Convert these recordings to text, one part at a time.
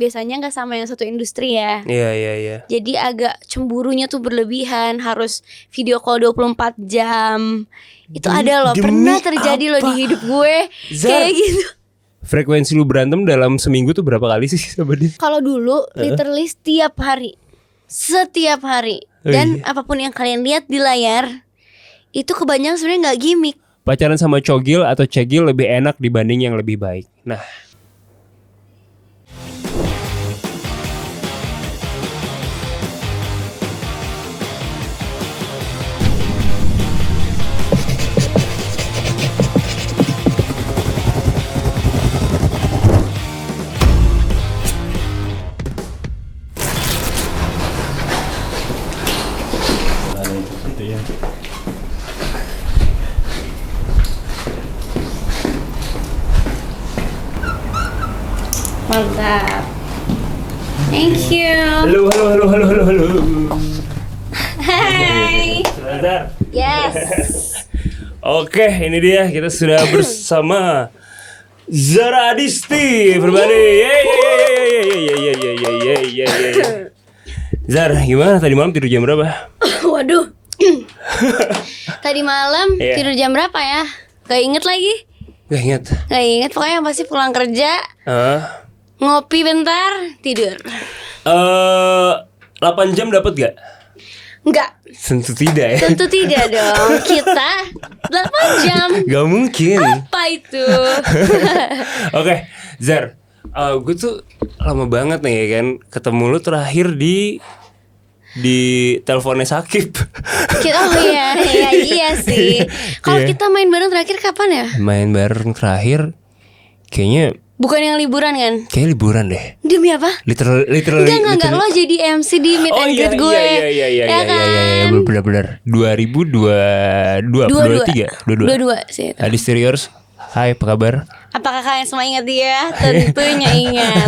biasanya nggak sama yang satu industri ya. Iya. Jadi agak cemburunya tuh berlebihan, harus video call 24 jam. Itu ada loh, pernah terjadi loh di hidup gue kayak gitu. Frekuensi lu berantem dalam seminggu tuh berapa kali sih sama dia? Kalau dulu literally setiap hari. Dan apapun yang kalian lihat di layar itu kebanyakan sebenarnya nggak gimmick. Pacaran sama cogil atau cegil lebih enak dibanding yang lebih baik. Nah, Mantap. Thank you. halo. Hai. Zar. Yes. Oke, ini dia kita sudah bersama Zara Adisti, everybody. Yeay. Zar, gimana tadi malam tidur jam berapa? Waduh. Tadi malam tidur jam berapa ya? Gak inget lagi. Gak inget. Pokoknya yang pasti pulang kerja, ngopi bentar, tidur. 8 jam dapat gak? Enggak. Tentu tidak ya. Tentu tidak dong. Kita 8 jam. Gak mungkin. Apa itu? Oke, Zar, gue tuh lama banget nih ya kan ketemu lu terakhir di teleponnya Sakib. Oh iya sih. Kalau kita main bareng terakhir kapan ya? Main bareng terakhir kayaknya bukan yang liburan kan? Kayak liburan deh. Demi apa? Literally Enggak, lo jadi MC di meet and greet gue. Iya, benar. 2022 sih. Adisti Riors. Hai, apa kabar? Apakah kalian semua ingat dia? Tentunya ingat.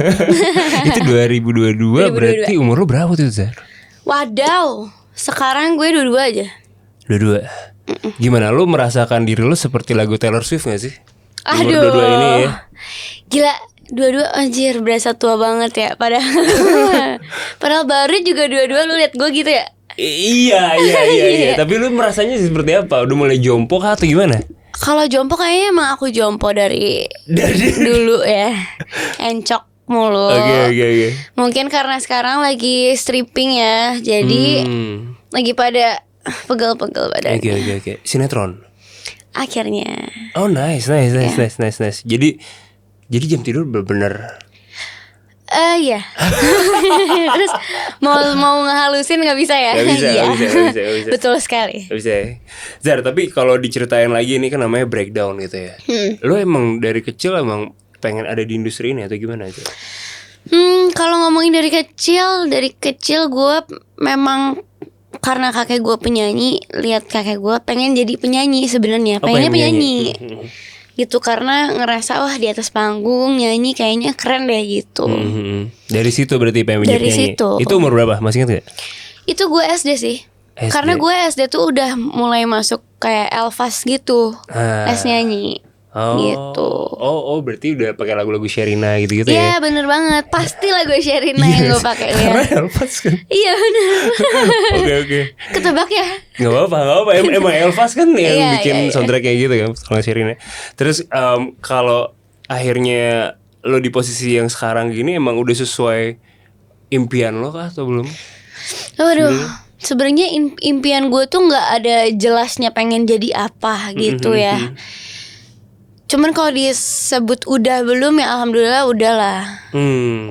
Itu 2022 berarti umur lo berapa tuh, Zar? Wadaw, sekarang gue 22 aja. 22. Gimana lo merasakan diri lo seperti lagu Taylor Swift gak sih? Aduh, umur 22 ini ya. Gila, 22 anjir berasa tua banget ya. Padahal baru juga 22, lu liat gue gitu ya. Iya. Tapi lu merasanya seperti apa? Udah mulai jompo kah atau gimana? Kalau jompo kayaknya emang aku jompo dari dulu ya. Encok mulu. Oke. Mungkin karena sekarang lagi stripping ya. Jadi lagi pada pegel-pegel badannya. Oke. Sinetron. Akhirnya. Oh nice. Jadi jam tidur bener-bener. Iya. Terus mau ngehalusin nggak bisa ya? Gak bisa. Betul sekali. Gak bisa ya. Zar, tapi kalau diceritain lagi ini kan namanya breakdown gitu ya. Lo emang dari kecil emang pengen ada di industri ini atau gimana aja? Kalau ngomongin dari kecil gue memang karena kakek gue penyanyi, lihat kakek gue pengen jadi penyanyi sebenarnya, pengennya penyanyi. Gitu karena ngerasa wah di atas panggung nyanyi kayaknya keren deh gitu. Dari situ berarti pengen menjadi penyanyi. Situ. Itu umur berapa? Masih ingat gak? Itu gue SD sih. SD. Karena gue SD tuh udah mulai masuk kayak Elfas gitu. Les nyanyi. Gitu. Oh, berarti udah pakai lagu-lagu Sherina gitu-gitu ya? Iya bener banget. Pasti lagu Sherina yang gue pakai ya. Karena Elfas kan. Iya bener. Oke. Ketebak ya? Gak apa-apa. Emang Elfas kan yang bikin iya. soundtracknya gitu kan, kalau Sherina. Terus kalau akhirnya lo di posisi yang sekarang gini, emang udah sesuai impian lo kah atau belum? Waduh, sebenarnya impian gue tuh nggak ada jelasnya pengen jadi apa gitu ya. Cuman kalau disebut udah belum ya alhamdulillah udahlah.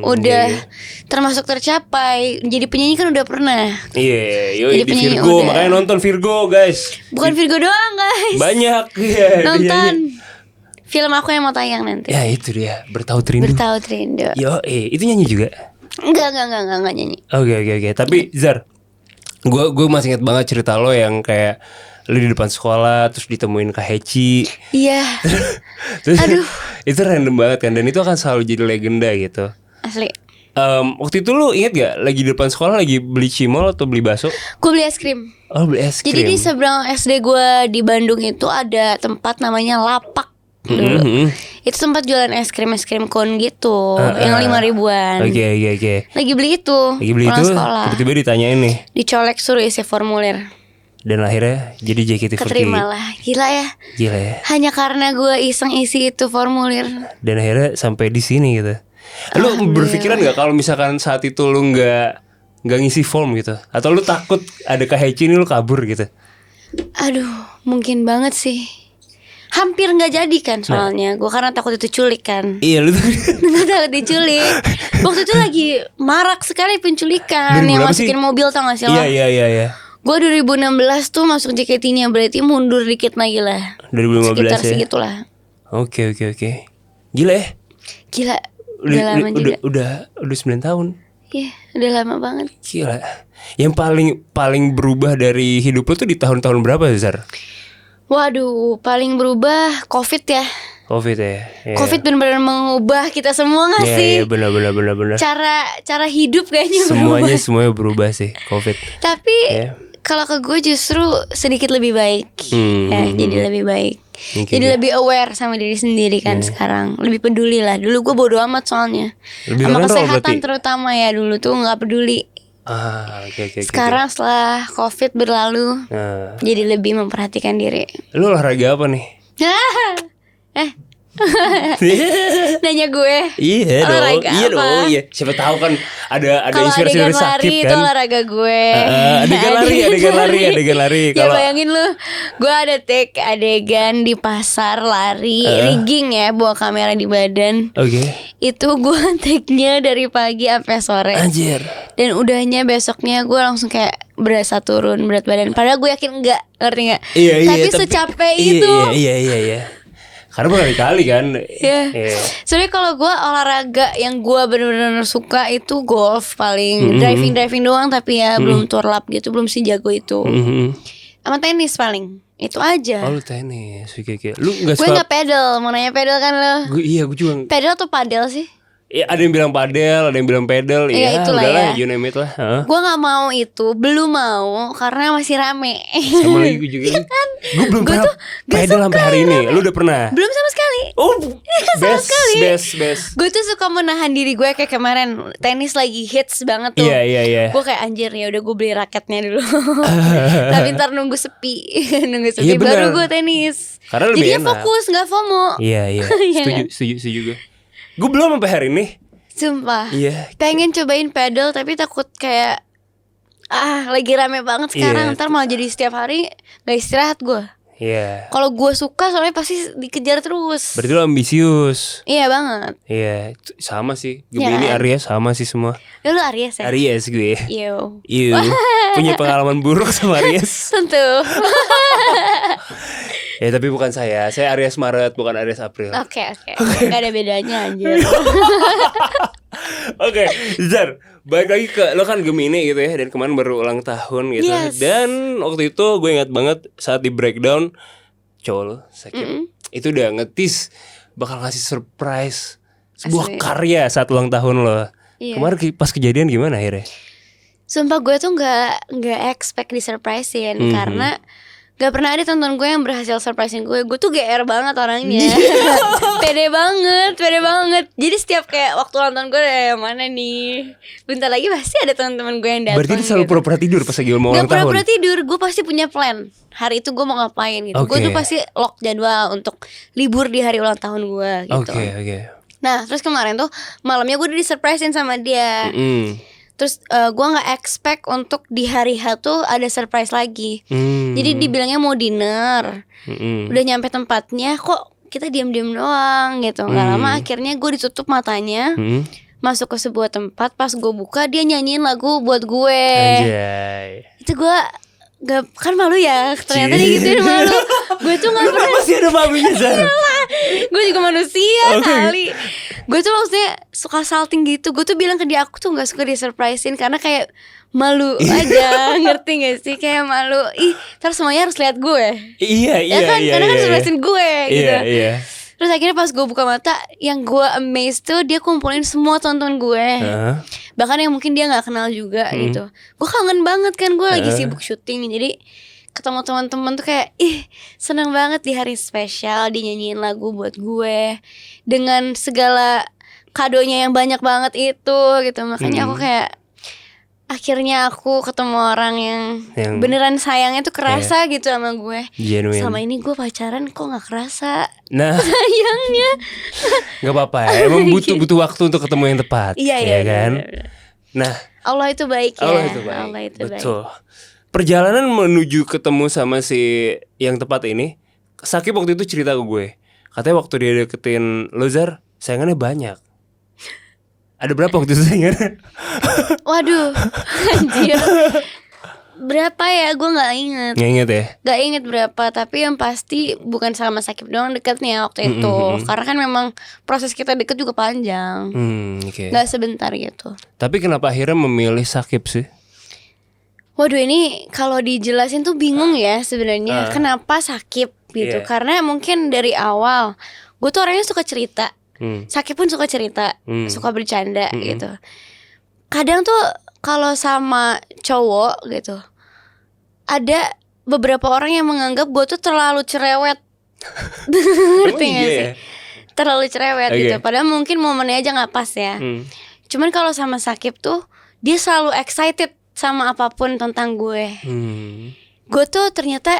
Udah termasuk tercapai. Jadi penyanyi kan udah pernah. Iya, di Virgo udah. Makanya nonton Virgo guys. Bukan Virgo doang guys. Banyak nonton film aku yang mau tayang nanti. Ya itu dia, Bertaut Rindu. Yo, itu nyanyi juga? Enggak nyanyi. Oke. Tapi Zar, gue masih ingat banget cerita lo yang kayak lu di depan sekolah terus ditemuin Kak Heci. Iya. Terus itu random banget kan, dan itu akan selalu jadi legenda gitu. Asli. Waktu itu lu inget gak lagi di depan sekolah lagi beli cimol atau beli bakso? Gue beli es krim. Oh, beli es krim. Jadi di seberang SD gue di Bandung itu ada tempat namanya Lapak. dulu. Itu sempat jualan es krim cone gitu, yang 5 ribuan. Oke. Lagi beli itu. Pulang sekolah. Tiba-tiba ditanyain nih. Dicolek suruh isi formulir. Dan akhirnya jadi JKT48. Keterima lah. Gila ya. Hanya karena gue iseng isi itu formulir. Dan akhirnya sampai di sini gitu. Lu berpikiran nggak kalau misalkan saat itu lu nggak ngisi form gitu, atau lu takut ada Kak ini lu kabur gitu? Aduh, mungkin banget sih. Hampir nggak jadi kan soalnya. Gue karena takut diculik kan. Iya lu Gue takut diculik. Waktu itu lagi marak sekali penculikan. Yang masukin mobil tau gak sih lo? Iya. Gue 2016 tuh masuk JKT-nya, berarti mundur dikit lagi lah. 2015 sekitar ya? segitulah. Oke. Gila ya? Gila. Udah lama juga. Udah 9 tahun. Iya, udah lama banget. Gila. Yang paling berubah dari hidup lo tuh di tahun-tahun berapa sih, Zar? Waduh, paling berubah COVID ya. COVID ya. Yeah. COVID benar-benar mengubah kita semua nggak sih? Iya, benar. Cara hidup kayaknya semuanya berubah sih COVID. Tapi kalau ke gue justru sedikit lebih baik. Jadi lebih baik. Jadi lebih aware sama diri sendiri kan sekarang. Lebih peduli lah. Dulu gue bodo amat soalnya. Sama kesehatan terutama ya, dulu tuh nggak peduli. Oke. Sekarang setelah COVID berlalu, jadi lebih memperhatikan diri. Lu olahraga apa nih? Nanya gue. Iya dong. Iya. Siapa tahu kan ada inspirasi dari sakit kan. Itu olahraga gue. Adegan lari. Ya bayangin lu, gue ada take adegan di pasar lari, rigging ya, bawa kamera di badan. Oke. Itu gue take-nya dari pagi sampai sore. Anjir. Dan udahnya besoknya gue langsung kayak berasa turun berat badan. Padahal gue yakin enggak, ngerti enggak? Iya, tapi secapek itu. Iya. Karena berkali-kali kan. Iya. Soalnya kalau gue olahraga yang gue benar-benar suka itu golf paling. Driving doang, tapi ya belum tour lap gitu, belum sih jago itu. Sama tenis paling. Itu aja. Oh, lu tenis. Oke. Lu enggak suka. Gue enggak pedal, mau nanya pedal kan lo? Gue juga. Pedal atau padel sih? Ya, ada yang bilang padel, ada yang bilang pedal. Ya udahlah, you name it lah. Gue gak mau itu, belum mau karena masih rame. Sama lagi gue juga. Kan? Gue belum pernah pedal sampai hari ini. Lu udah pernah? Belum sama sekali. Oh, sama sekali. Best. Gue tuh suka menahan diri gue kayak kemarin tenis lagi hits banget tuh. Iya. Gue kayak anjir ya udah gue beli raketnya dulu. Tapi ntar nunggu sepi Iya, baru gue tenis. Karena lebih jadinya enak. fokus nggak FOMO. Iya. Setuju gue. Gue belum sampai hari ini. Sumpah. Iya. Pengen cobain pedal tapi takut kayak lagi rame banget sekarang. Ntar malah jadi setiap hari gak istirahat gue. Iya. Kalau gue suka soalnya pasti dikejar terus. Berarti lo ambisius. Iya banget. Iya, sama sih. Gemini, Aries sama sih semua. Lu Aries ya? Aries gue. Yo. Punya pengalaman buruk sama Aries. Tentu. Ya tapi bukan saya Aries Maret, bukan Aries April. Oke. Gak ada bedanya anjir. Oke, Zar, balik lagi ke lo kan Gemini gitu ya. Dan kemarin baru ulang tahun gitu. Dan waktu itu gue ingat banget saat di breakdown cowok lo sakit. Itu udah ngetis bakal ngasih surprise sebuah karya saat ulang tahun lo. Kemarin pas kejadian gimana akhirnya? Sumpah gue tuh gak expect disurprisein karena gak pernah ada tonton gue yang berhasil surprisein gue. Gue tuh GR banget orangnya. Pede banget. Jadi setiap kayak waktu nonton gue yang mana nih, bentar lagi pasti ada teman-teman gue yang datang. Berarti itu selalu pura-pura tidur pas lagi mau ulang tahun? Gak pura-pura tidur. Gue pasti punya plan. Hari itu gue mau ngapain gitu. Gue tuh pasti lock jadwal untuk libur di hari ulang tahun gue gitu. Oke. Nah terus kemarin tuh malamnya gue udah disurprisein sama dia. Terus gue gak expect untuk di hari H tuh ada surprise lagi. Jadi dibilangnya mau dinner. Udah nyampe tempatnya kok kita diam-diam doang gitu. Gak lama akhirnya gue ditutup matanya, masuk ke sebuah tempat. Pas gue buka dia nyanyiin lagu buat gue. Anjay. Itu gue gak, kan malu ya. Ternyata dia gituin malu. Gue tuh gak pernah. Masih ada malunya Zar. Gue juga manusia kali. Gue tuh maksudnya suka salting gitu. Gue tuh bilang ke dia aku tuh gak suka disurprisein karena kayak malu aja. Ngerti gak sih? Kayak malu. Ntar semuanya harus lihat gue. Iya. Karena kan surprisein gue gitu. Iya. Terus akhirnya pas gue buka mata, yang gue amazed tuh dia kumpulin semua tonton gue. Bahkan yang mungkin dia gak kenal juga gitu. Gue kangen banget kan, gue lagi sibuk syuting. Jadi ketemu teman-teman tuh kayak seneng banget di hari spesial dia nyanyiin lagu buat gue dengan segala kadonya yang banyak banget itu gitu. Makanya aku kayak akhirnya aku ketemu orang yang beneran sayangnya tuh kerasa gitu sama gue. Genuine. Selama ini gue pacaran kok gak kerasa sayangnya. Gak apa-apa ya, emang butuh waktu untuk ketemu yang tepat. Iya kan. Iya. Nah, Allah itu baik ya. Allah itu baik. Betul. Perjalanan menuju ketemu sama si yang tepat ini, Sakib waktu itu cerita ke gue, katanya waktu dia deketin lo Zar, sayangannya banyak. Ada berapa waktu itu sayangannya? Waduh, anjir. Berapa ya? Gue gak inget. Gak inget ya? Gak inget berapa. Tapi yang pasti bukan sama Sakib doang deketnya waktu itu. Karena kan memang proses kita deket juga panjang. Gak sebentar gitu. Tapi kenapa akhirnya memilih Sakib sih? Waduh, ini kalau dijelasin tuh bingung ya sebenarnya. Kenapa Sakib gitu? Karena mungkin dari awal gue tuh orangnya suka cerita. Sakib pun suka cerita, suka bercanda gitu. Kadang tuh kalau sama cowok gitu, ada beberapa orang yang menganggap gue tuh terlalu cerewet. Ngerti gak sih? Terlalu cerewet gitu. Padahal mungkin momennya aja gak pas ya. Cuman kalau sama Sakib tuh dia selalu excited sama apapun tentang gue. Gue tuh ternyata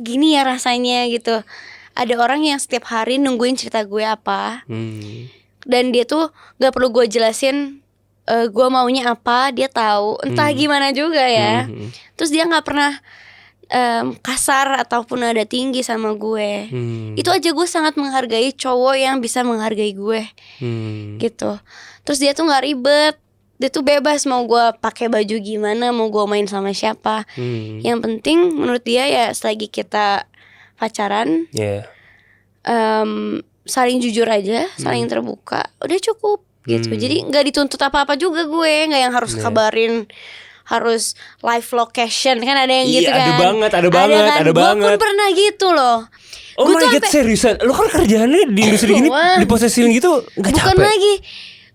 gini ya rasanya gitu. Ada orang yang setiap hari nungguin cerita gue apa. Dan dia tuh gak perlu gue jelasin gue maunya apa, dia tahu. Entah gimana juga ya. Terus dia gak pernah kasar ataupun nada tinggi sama gue. Itu aja gue sangat menghargai cowok yang bisa menghargai gue. Gitu. Terus dia tuh gak ribet. Dia tuh bebas mau gue pakai baju gimana, mau gue main sama siapa. Yang penting menurut dia ya selagi kita pacaran, saling jujur aja, saling terbuka, udah cukup gitu. Jadi nggak dituntut apa-apa juga gue, nggak yang harus kabarin, harus live location kan ada yang gitu kan. Ada banget. Gue pun pernah gitu loh. Oh my god, seriusan? Lo kan kerjaannya di industri gini diposesin gitu, nggak capek? Bukan lagi.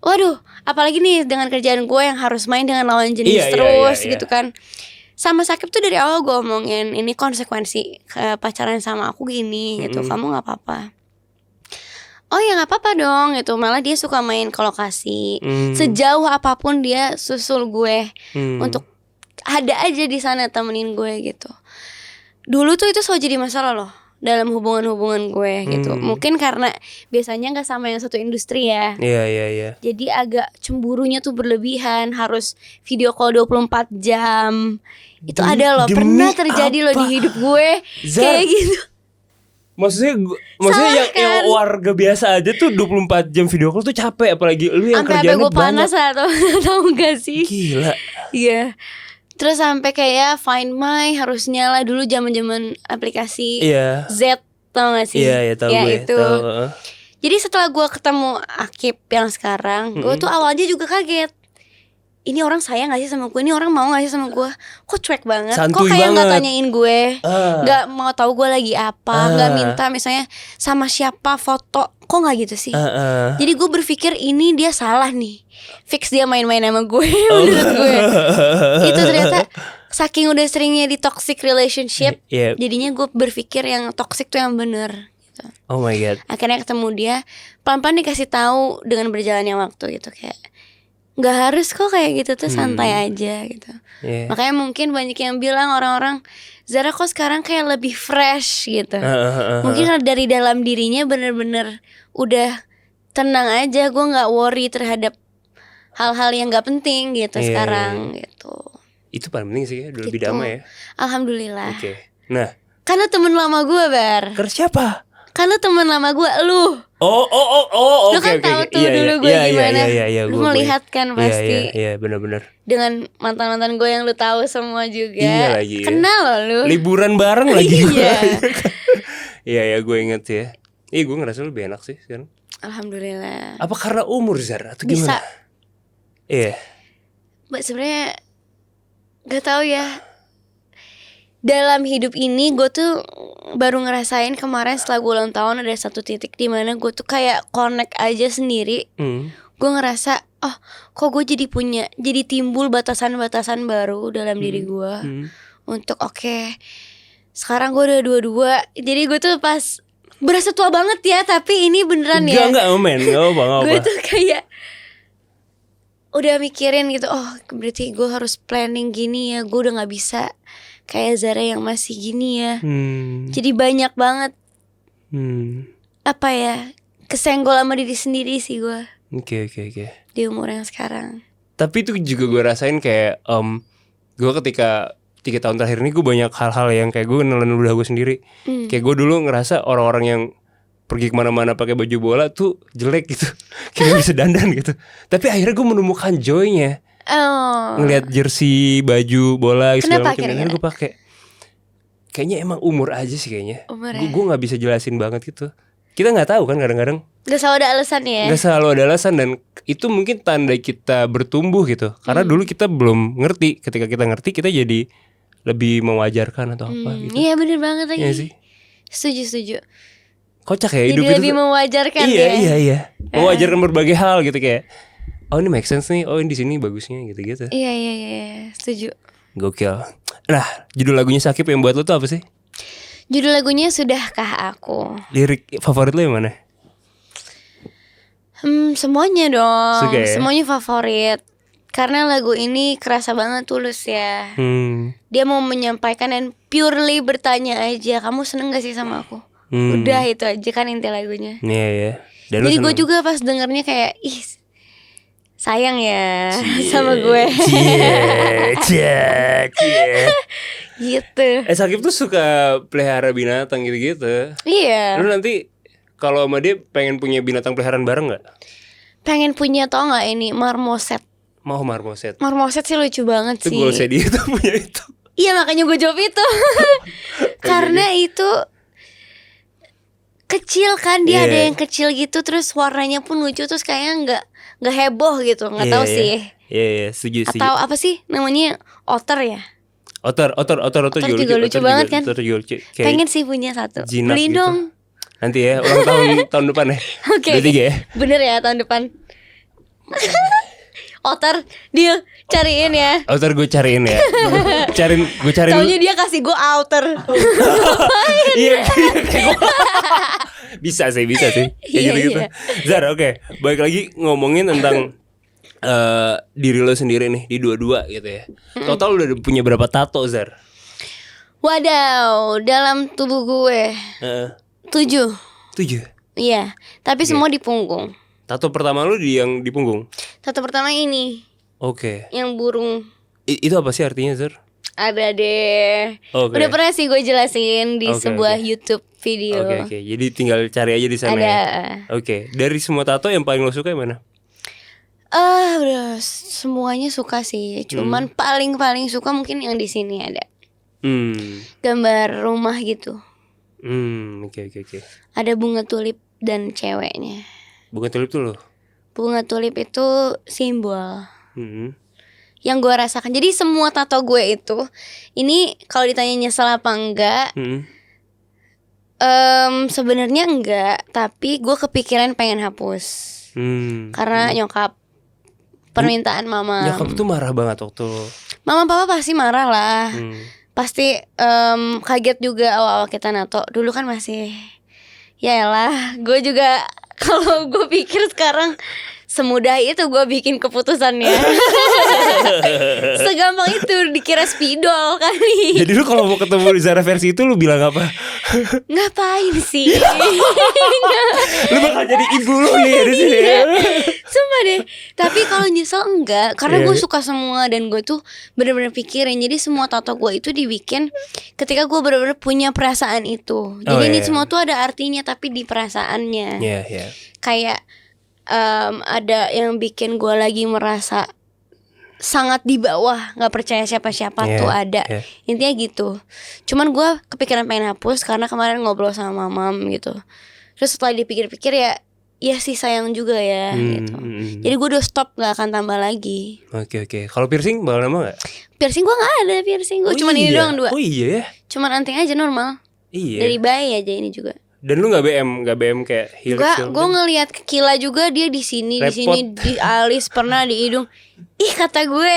Waduh, apalagi nih dengan kerjaan gue yang harus main dengan lawan jenis terus gitu kan. Sama Sakib tuh dari awal gue omongin ini konsekuensi pacaran sama aku gini gitu. Kamu gak apa-apa. Oh ya gak apa-apa dong gitu. Malah dia suka main ke lokasi. Sejauh apapun dia susul gue untuk ada aja di sana temenin gue gitu. Dulu tuh itu selalu jadi masalah loh dalam hubungan-hubungan gue gitu. Mungkin karena biasanya gak sama yang satu industri ya. Iya. Jadi agak cemburunya tuh berlebihan. Harus video call 24 jam. Itu ada loh. Pernah terjadi loh di hidup gue kayak gitu. Maksudnya yang warga biasa aja tuh 24 jam video call tuh capek. Apalagi lu yang kerjanya banyak. Sampai gue panas atau tau gak sih? Gila. Iya. Terus sampai kayak Find My harus nyala dulu zaman-zaman aplikasi Z, tau gak sih? Iya tahu gue. Itu. Jadi setelah gue ketemu Akib yang sekarang, gue tuh awalnya juga kaget. Ini orang sayang gak sih sama gue? Ini orang mau gak sih sama gue? Kok cuek banget? Santuy kok kayak banget. gak tanyain gue? Gak mau tahu gue lagi apa? Gak minta misalnya sama siapa foto? Kok gak gitu sih? Jadi gue berpikir ini dia salah nih. Fix dia main-main sama gue. Menurut gue itu ternyata saking udah seringnya di toxic relationship, jadinya gue berpikir yang toxic tuh yang bener gitu. Oh my god. Akhirnya ketemu dia, pelan-pelan dikasih tahu dengan berjalannya waktu gitu. Kayak nggak harus kok kayak gitu tuh, santai aja gitu. Makanya mungkin banyak yang bilang orang-orang, Zara kok sekarang kayak lebih fresh gitu. Mungkin dari dalam dirinya bener-bener udah tenang aja. Gue gak worry terhadap hal-hal yang gak penting gitu sekarang gitu. Itu paling penting sih ya, udah lebih damai ya. Alhamdulillah. Nah, kan lu temen lama gue, Bar. Karena siapa? Kan lu temen lama gue, lu. Lu kan tahu tuh dulu gue gimana. Lu melihat kan pasti. Iya, benar-benar. Dengan mantan-mantan gue yang lu tahu semua juga. Iya lagi. Kenal loh lu. Liburan bareng lagi. Iya. Iya, gue inget ya. Gue ngerasa lebih enak sih sekarang. Alhamdulillah. Apa karena umur, Zara, atau gimana? Bisa. Iya. Sebenarnya gak tahu ya. Dalam hidup ini gue tuh baru ngerasain kemarin setelah gue ulang tahun ada satu titik di mana gue tuh kayak connect aja sendiri. Gue ngerasa kok gue jadi timbul batasan-batasan baru dalam diri gue untuk oke, sekarang gue udah 22. Jadi gue tuh pas berasa tua banget ya, tapi ini beneran ya. Enggak men, gak apa. Gue tuh kayak udah mikirin gitu, oh berarti gue harus planning gini ya. Gue udah gak bisa kayak Zara yang masih gini ya. Jadi banyak banget apa ya, kesenggol sama diri sendiri sih gue. Oke. Di umur yang sekarang. Tapi itu juga gue rasain kayak gue ketika 3 tahun terakhir ini gue banyak hal-hal yang kayak gue nelen udah gue sendiri. Kayak gue dulu ngerasa orang-orang yang pergi kemana-mana pakai baju bola tuh jelek gitu, kayak gak bisa dandan gitu. Tapi akhirnya gue menemukan joy-nya. Ngelihat jersey, baju bola segala macam, dan gue pakai. Kayaknya emang umur aja sih kayaknya. Gue nggak bisa jelasin banget gitu. Kita nggak tahu kan kadang-kadang. Gak selalu ada alasan ya. Gak selalu ada alasan, dan itu mungkin tanda kita bertumbuh gitu. Karena dulu kita belum ngerti. Ketika kita ngerti, kita jadi lebih mewajarkan atau apa gitu. Iya bener banget lagi. Iya sih. Setuju. Kocak ya jadi hidup itu. Lebih mewajarkan iya, ya. Iya. Mewajarkan berbagai hal gitu, kayak oh ini make sense nih. Oh ini di sini bagusnya gitu-gitu. Iya. Setuju. Gokil. Nah, judul lagunya Sakib yang buat lo tuh apa sih? Judul lagunya Sudahkah Aku. Lirik favorit lo yang mana? Semuanya dong. Suka ya? Semuanya favorit. Karena lagu ini kerasa banget tulus ya. Dia mau menyampaikan dan purely bertanya aja, kamu seneng gak sih sama aku? Udah itu aja kan inti lagunya. Iya. Jadi gue juga pas dengernya kayak ih sayang ya sama gue. Cie. Gitu. Sakib tuh suka pelihara binatang gitu-gitu. Iya. Lu nanti kalau sama dia pengen punya binatang peliharaan bareng gak? Pengen punya, tau gak ini marmoset. Mau marmoset. Marmoset sih lucu banget itu sih. Itu goalsnya dia tuh punya itu. Iya makanya gue jawab itu. Karena itu kecil kan, dia ada yang kecil gitu, terus warnanya pun lucu, terus kayaknya nggak heboh gitu, nggak tahu sih. Iya, setuju. Atau apa sih namanya, otter ya? Otter juga lucu banget kan. Pengen sih punya satu. Beli gitu. dong. Nanti ya ulang tahun depan ya. Oke. 23 ya. Bener ya tahun depan. Otter deal, cariin ya. Outer gue cariin ya. Gue cariin. Taunya dia kasih gue outer. Iya. Bisa sih. Kayak gitu-gitu. Zar, oke. Balik lagi ngomongin tentang diri lo sendiri nih di 22 gitu ya. Total udah punya berapa tato, Zar? Wadaw, dalam tubuh gue 7. Iya, tapi semua di punggung. Tato pertama lu yang di punggung? Tato pertama ini. Oke. Yang burung. Itu apa sih artinya, Zar? Ada deh. Udah pernah sih gue jelasin di sebuah YouTube video. Oke. Jadi tinggal cari aja di sana. Ada. Ya? Oke. Dari semua tato yang paling lo suka yang mana? Udah semuanya suka sih. Cuman paling suka mungkin yang di sini ada. Gambar rumah gitu. Oke. Ada bunga tulip dan ceweknya. Bunga tulip tuh loh. Bunga tulip itu simbol yang gue rasakan. Jadi semua tato gue itu, ini kalau ditanya nyesel apa enggak, sebenarnya enggak. Tapi gue kepikiran pengen hapus karena nyokap, permintaan mama. Nyokap tuh marah banget waktu. Mama papa pasti marah lah. Pasti kaget juga awal-awal kita nato. Dulu kan masih, yaelah, gue juga kalau gue pikir sekarang semudah itu gue bikin keputusannya. Segampang itu, dikira spidol kali. Jadi lu kalau mau ketemu Zara versi itu lu bilang apa? Ngapain sih? Lu bakal jadi ibu lu nih di sini. Sumpah deh. Tapi kalau nyesel enggak, karena gue suka semua dan gue tuh bener-bener pikirin. Jadi semua tato gue itu dibikin ketika gue bener-bener punya perasaan itu. Jadi ini semua tuh ada artinya tapi di perasaannya. Kayak ada yang bikin gue lagi merasa sangat di bawah, nggak percaya siapa-siapa tuh ada. Intinya gitu. Cuman gue kepikiran pengen hapus karena kemarin ngobrol sama mamam gitu. Terus setelah dipikir-pikir ya sih sayang juga ya gitu. Jadi gue udah stop, nggak akan tambah lagi. Oke. Kalau piercing bakal nambah nggak? Piercing gue nggak ada piercing. Gue cuman ini doang 2. Oh iya ya. Cuman anting aja normal. Iya. Dari bayi aja ini juga. Dan lu nggak BM kayak helix? Gue ngelihat Kila juga, dia di sini, di alis, pernah di hidung. Ih kata gue,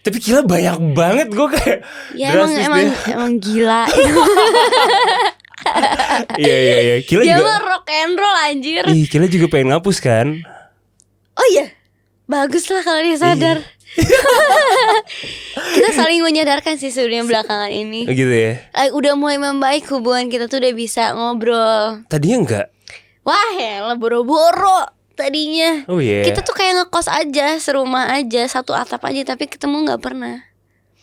Tapi Kila banyak banget, gue kayak Ya drastis deh. emang gila. Iya. Kila Dia juga. mah rock and roll anjir. Ih, Kila juga pengen ngapus kan? Oh iya, bagus lah kalau dia sadar. Kita saling menyadarkan sih sebenarnya belakangan ini. Gitu ya. Udah mulai membaik hubungan kita tuh, udah bisa ngobrol. Tadinya enggak. Wah ya, boro-boro tadinya. Oh iya. Kita tuh kayak ngekos aja, serumah aja, satu atap aja, tapi ketemu nggak pernah.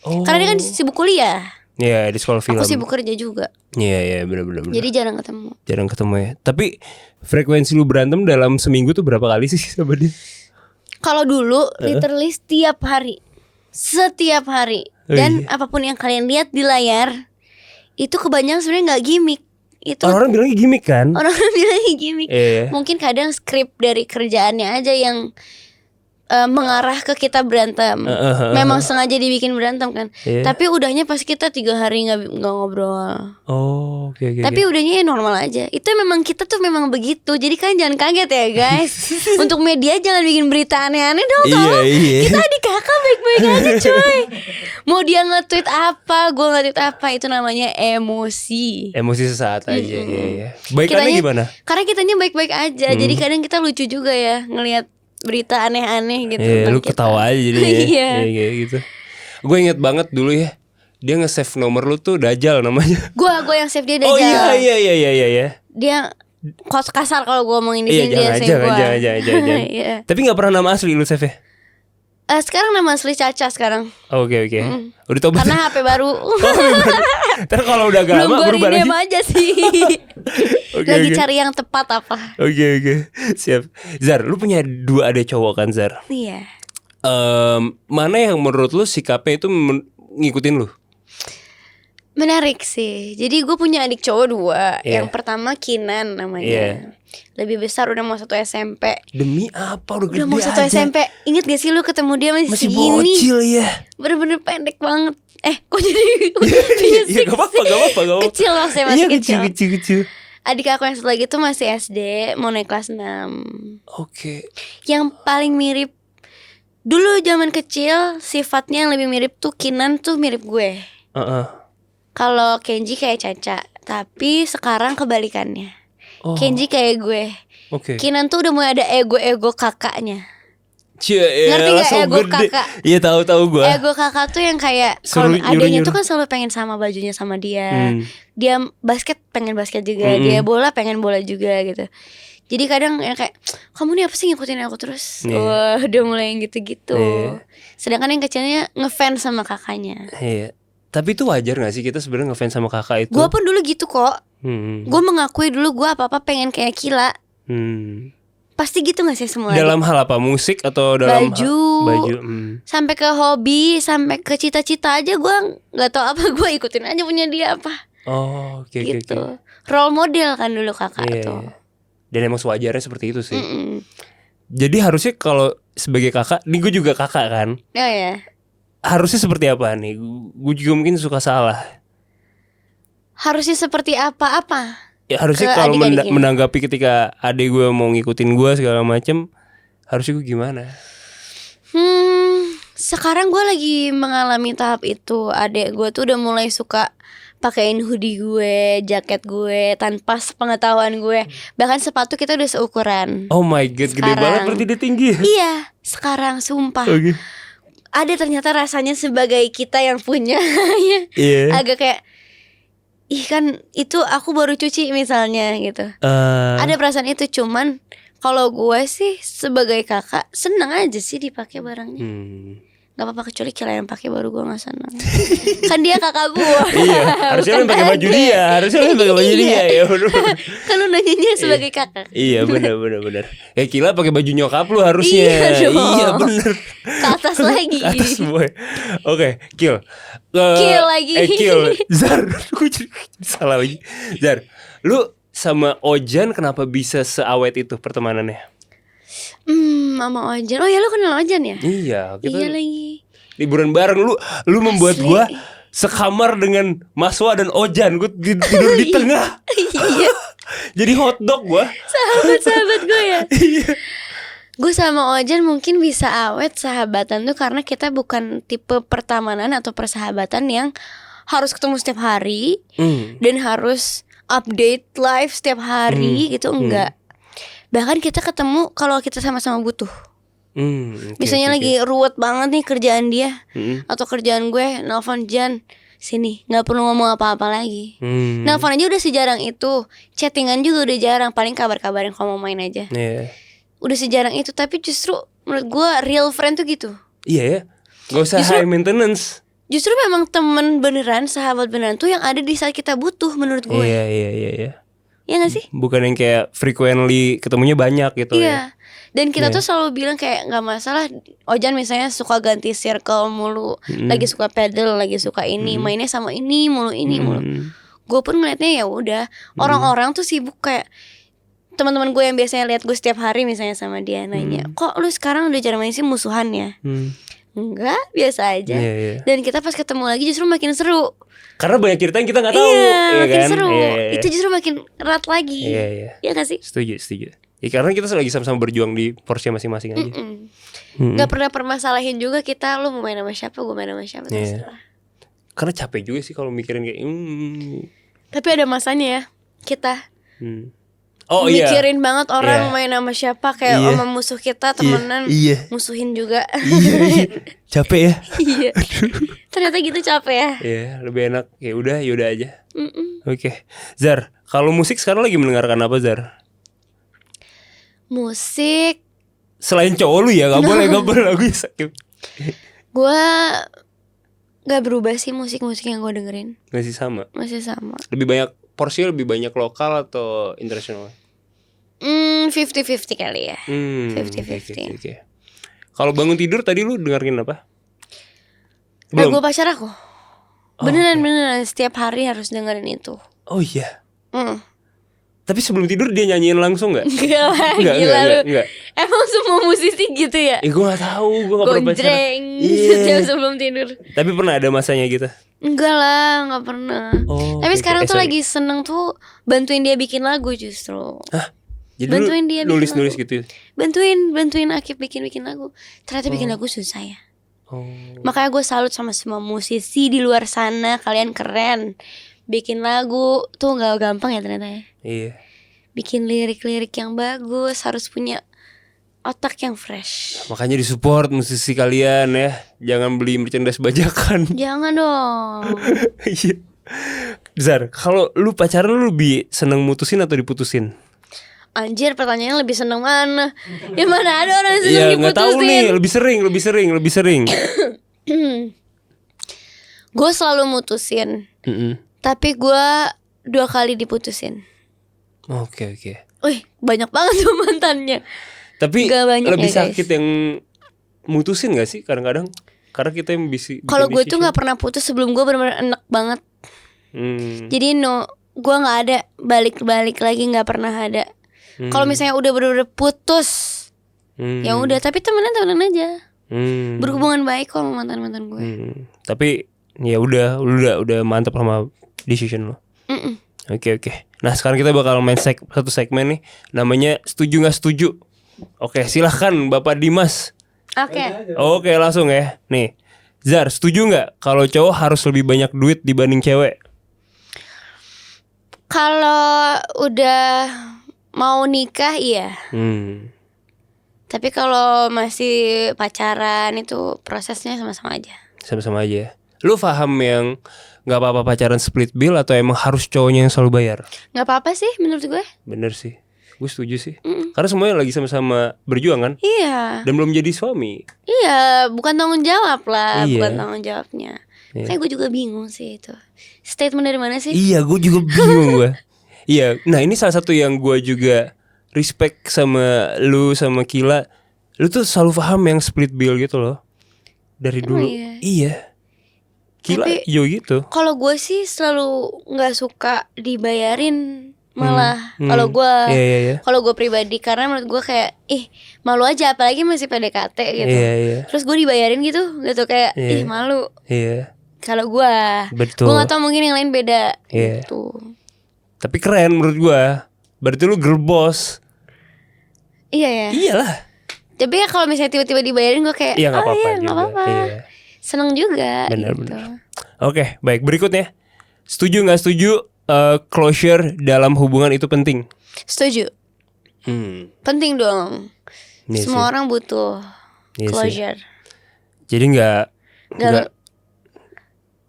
Oh. Karena dia kan sibuk kuliah. Iya, di sekolah film. Aku sibuk kerja juga. Iya, benar. Jadi jarang ketemu. Jarang ketemu ya. Tapi frekuensi lu berantem dalam seminggu tuh berapa kali sih sama dia? Kalau dulu literally setiap hari. Setiap hari. Dan apapun yang kalian lihat di layar itu kebanyakan sebenarnya nggak gimmick. Itu Orang bilangnya gimmick kan? orang bilangnya gimmick. Iya. Mungkin kadang skrip dari kerjaannya aja yang mengarah ke kita berantem. Memang sengaja dibikin berantem kan. Tapi udahnya pas kita 3 hari nggak ngobrol. Oh, oke. Tapi udahnya ya normal aja. Itu memang kita tuh memang begitu. Jadi kan jangan kaget ya guys. Untuk media jangan bikin berita aneh-aneh dong. Iya. Kita adik kakak baik-baik aja coy. Mau dia nge-tweet apa, gue nge-tweet apa, itu namanya emosi. Emosi sesaat aja. Iya. Baikannya gimana? Karena kitanya baik-baik aja. Jadi kadang kita lucu juga ya ngelihat berita aneh-aneh gitu. Iya, lu kita. ketawa aja jadinya. Iya. gitu. Gue inget banget dulu ya. Dia nge-save nomor lu tuh Dajjal namanya. Gue yang save dia Oh Dajjal. iya. Dia kos kasar kalau gue ngomongin di Iya, sini dia save gue. jangan. Iya. Tapi gak pernah nama asli lu save ya? Sekarang nama asli Caca sekarang. Oke. Udah tobat. Karena HP baru. Ntar kalau udah agak Belum lama gue berubah lagi. rename aja sih. Lagi cari yang tepat apa. Oke. Siap. Zar, lu punya 2 adik cowok kan, Zar? Iya. Mana yang menurut lu sikapnya itu ngikutin lu? Menarik sih. Jadi gue punya adik cowok 2. Iya. Yang pertama Kinan namanya. Iya. Lebih besar, udah mau 1 SMP. Demi apa udah gede Udah mau 1 aja? SMP. Ingat gak sih lu ketemu dia masih Masih segini? bocil ya. Bener-bener pendek banget. Kok jadi Iya, gak apa-apa. Kecil maksudnya, masih Iya, kecil. Adik aku yang satu lagi tuh masih SD, mau naik kelas 6. Oke. Yang paling mirip dulu zaman kecil, sifatnya yang lebih mirip tuh Kinan tuh mirip gue. Kalau Kenji kayak Caca, tapi sekarang kebalikannya. Kenji kayak gue. Oke. Kinan tuh udah mulai ada ego kakaknya. Ngerti gak ego kakak? Iya, tahu gue. Ego kakak tuh yang kayak kalau adanya tuh kan selalu pengen sama bajunya sama dia. Dia basket pengen basket juga, dia bola pengen bola juga gitu. Jadi kadang yang kayak, kamu nih apa sih ngikutin aku terus? Wah, udah mulai yang gitu-gitu. Sedangkan yang kecilnya ngefans sama kakaknya. Iya. Tapi itu wajar gak sih kita sebenarnya ngefans sama kakak itu? Gue pun dulu gitu kok. Gue mengakui dulu gue apa-apa pengen kayak Kila. Pasti gitu gak sih semua? Dalam hal apa? Musik atau dalam baju, sampai ke hobi, sampai ke cita-cita aja gue gak tahu apa, gue ikutin aja punya dia apa. Oh, oke. Gitu. Role model kan dulu kakak tuh. Dan emang sewajarnya seperti itu sih. Jadi harusnya kalau sebagai kakak, nih gue juga kakak kan. Oh ya. Harusnya seperti apa nih? Gue juga mungkin suka salah. Harusnya seperti apa-apa? Ya harusnya kalau menanggapi ketika adik gue mau ngikutin gue segala macem, harusnya gue gimana? Sekarang gue lagi mengalami tahap itu. Adik gue tuh udah mulai suka pakein hoodie gue, jaket gue tanpa sepengetahuan gue. Bahkan sepatu kita udah seukuran. Oh my god, gede banget berarti dia tinggi. Iya, sekarang sumpah. Ada ternyata rasanya sebagai kita yang punya. Agak kayak, ih kan itu aku baru cuci misalnya gitu. Ada perasaan itu, cuman kalau gue sih sebagai kakak seneng aja sih dipakai barangnya. Gak apa-apa kecuali Kila yang pakai baru gue gak seneng. Kan dia kakak gue. Iya, harusnya lu pakai baju dia. Harusnya lu pakai baju dia ya. Kan lu nanyanya sebagai kakak. Iya benar. Ya Kila pakai baju nyokap lu harusnya. Iya benar. Ke atas lagi. Ke atas semua. Oke, Kil. Kill lagi. Kil. Zar, gue salah lagi. Zar, lu sama Ojan kenapa bisa seawet itu pertemanannya? Mama Ojan. Oh ya, lu kenal Ojan ya? Iya, kita iya lagi. liburan bareng. Lu membuat gua sekamar dengan Maswa dan Ojan. Gue tidur di tengah. Iya. Jadi hotdog gua. Sahabat gue ya. Iya. Gue sama Ojan mungkin bisa awet sahabatan tuh karena kita bukan tipe pertemanan atau persahabatan yang harus ketemu setiap hari dan harus update live setiap hari gitu, enggak. Bahkan kita ketemu kalau kita sama-sama butuh. Misalnya lagi ruwet banget nih kerjaan dia atau kerjaan gue, nelfon Jan, sini, nggak perlu ngomong apa-apa lagi. Nelfon aja udah sejarang itu, chattingan juga udah jarang, paling kabar-kabarin kalau mau main aja. Udah sejarang itu, tapi justru menurut gue real friend tuh gitu. Iya ya, gak usah high maintenance. Justru memang temen beneran, sahabat beneran tuh yang ada di saat kita butuh menurut gue. Iya. Iya gak sih? Bukan yang kayak frequently ketemunya banyak gitu. Iya. Dan kita tuh selalu bilang kayak gak masalah. Ojan misalnya suka ganti circle mulu, lagi suka pedal, lagi suka ini, mainnya sama ini mulu. Gue pun ngeliatnya ya udah, orang-orang tuh sibuk kayak teman-teman gue yang biasanya lihat gue setiap hari misalnya sama dia nanya, kok lu sekarang udah jarang main sih, musuhan ya? Enggak, biasa aja. Dan kita pas ketemu lagi justru makin seru. Karena banyak cerita yang kita nggak tahu. Iya, makin kan? seru. Itu justru makin erat lagi. Iya gak sih? Setuju. Ya, karena kita lagi sama-sama berjuang di porsi masing-masing aja. Gak pernah permasalahin juga kita, lu mau main sama siapa, gue main sama siapa, terserah. Karena capek juga sih kalau mikirin kayak Tapi ada masanya ya kita mikirin banget orang main sama siapa, kayak sama musuh kita temenan, musuhin juga. Capek ya. Iya. Ternyata gitu capek ya. Iya, lebih enak ya udah aja. Oke. Zar, kalau musik sekarang lagi mendengarkan apa, Zar? Musik selain cowok lu ya, gak boleh lagu sakit. Gue gak berubah sih musik-musik yang gue dengerin. Masih sama. Lebih banyak porsi, lebih banyak lokal atau internasional? 50-50 kali ya. 50-50. Okay. Kalau bangun tidur tadi lu dengerin apa? Lagu pacar aku. Beneran setiap hari harus dengerin itu. Oh iya. Tapi sebelum tidur dia nyanyiin langsung nggak? Enggak. Emang semua musisi gitu ya? Gue nggak tahu, gue nggak pernah pacaran. Setiap sebelum tidur. Tapi pernah ada masanya gitu? Enggak lah, nggak pernah. Tapi sekarang tuh lagi seneng tuh bantuin dia bikin lagu justru. Hah? Jadi bantuin dia nulis gitu? Bantuin Akif bikin lagu. Ternyata bikin lagu susah ya. Makanya gue salut sama semua musisi di luar sana, kalian keren. Bikin lagu tuh gak gampang ya ternyata ya. Iya. Bikin lirik-lirik yang bagus, harus punya otak yang fresh. Makanya disupport musisi kalian ya. Jangan beli merchandise bajakan. Jangan dong. Iya. Zar, kalau lu pacaran lu lebih seneng mutusin atau diputusin? Anjir, pertanyaannya lebih seneng mana? Ya mana ada orang yang seneng diputusin. Iya, gak tahu nih, lebih sering. Gue selalu mutusin. Tapi gue 2 kali diputusin. Oke. Wih, banyak banget tuh mantannya. Tapi lebih sakit yang mutusin gak sih kadang-kadang? Karena kita yang kalau gue tuh gak pernah putus sebelum gue benar-benar enak banget. Jadi gue gak ada balik lagi, gak pernah ada. Kalau misalnya udah bener-bener putus, ya udah. Tapi temenan aja. Berhubungan baik kok sama mantan gue. Tapi ya udah mantap sama decision lo. Oke. Nah sekarang kita bakal main satu segmen nih, namanya setuju nggak setuju. Oke, silahkan Bapak Dimas. Oke, langsung ya. Nih, Zar, setuju nggak kalau cowok harus lebih banyak duit dibanding cewek? Kalau udah mau nikah iya. Tapi kalau masih pacaran itu prosesnya sama-sama aja. Sama-sama aja. Lu paham yang gak apa-apa pacaran split bill atau emang harus cowoknya yang selalu bayar? Gak apa-apa sih menurut gue. Bener sih, gue setuju sih. Karena semuanya lagi sama-sama berjuang kan. Iya. Dan belum jadi suami. Iya, bukan tanggung jawab lah. Bukan tanggung jawabnya. Kayak gue juga bingung sih itu. Statement dari mana sih? Iya, gue juga bingung gue. Iya, nah ini salah satu yang gue juga respect sama lu, sama Kila. Lu tuh selalu paham yang split bill gitu loh. Dari dulu. Iya. Gila, yo gitu. Kalau gue sih selalu nggak suka dibayarin, malah kalau gue, kalau gue pribadi, karena menurut gue kayak, malu aja, apalagi masih PDKT gitu. Terus gue dibayarin gitu kayak, malu. Kalau gue nggak tahu, mungkin yang lain beda. Gitu. Tapi keren menurut gue. Berarti lu girl boss. Iya ya. Iyalah. Tapi ya kalau misalnya tiba-tiba dibayarin gue kayak Iya nggak apa-apa nggak juga. apa-apa. Iya. Seneng juga. Benar, gitu. benar. Oke, baik, berikutnya. Setuju nggak setuju closure dalam hubungan itu penting? Setuju. Penting dong. Iya Semua sih. orang butuh Iya sih. closure. Jadi nggak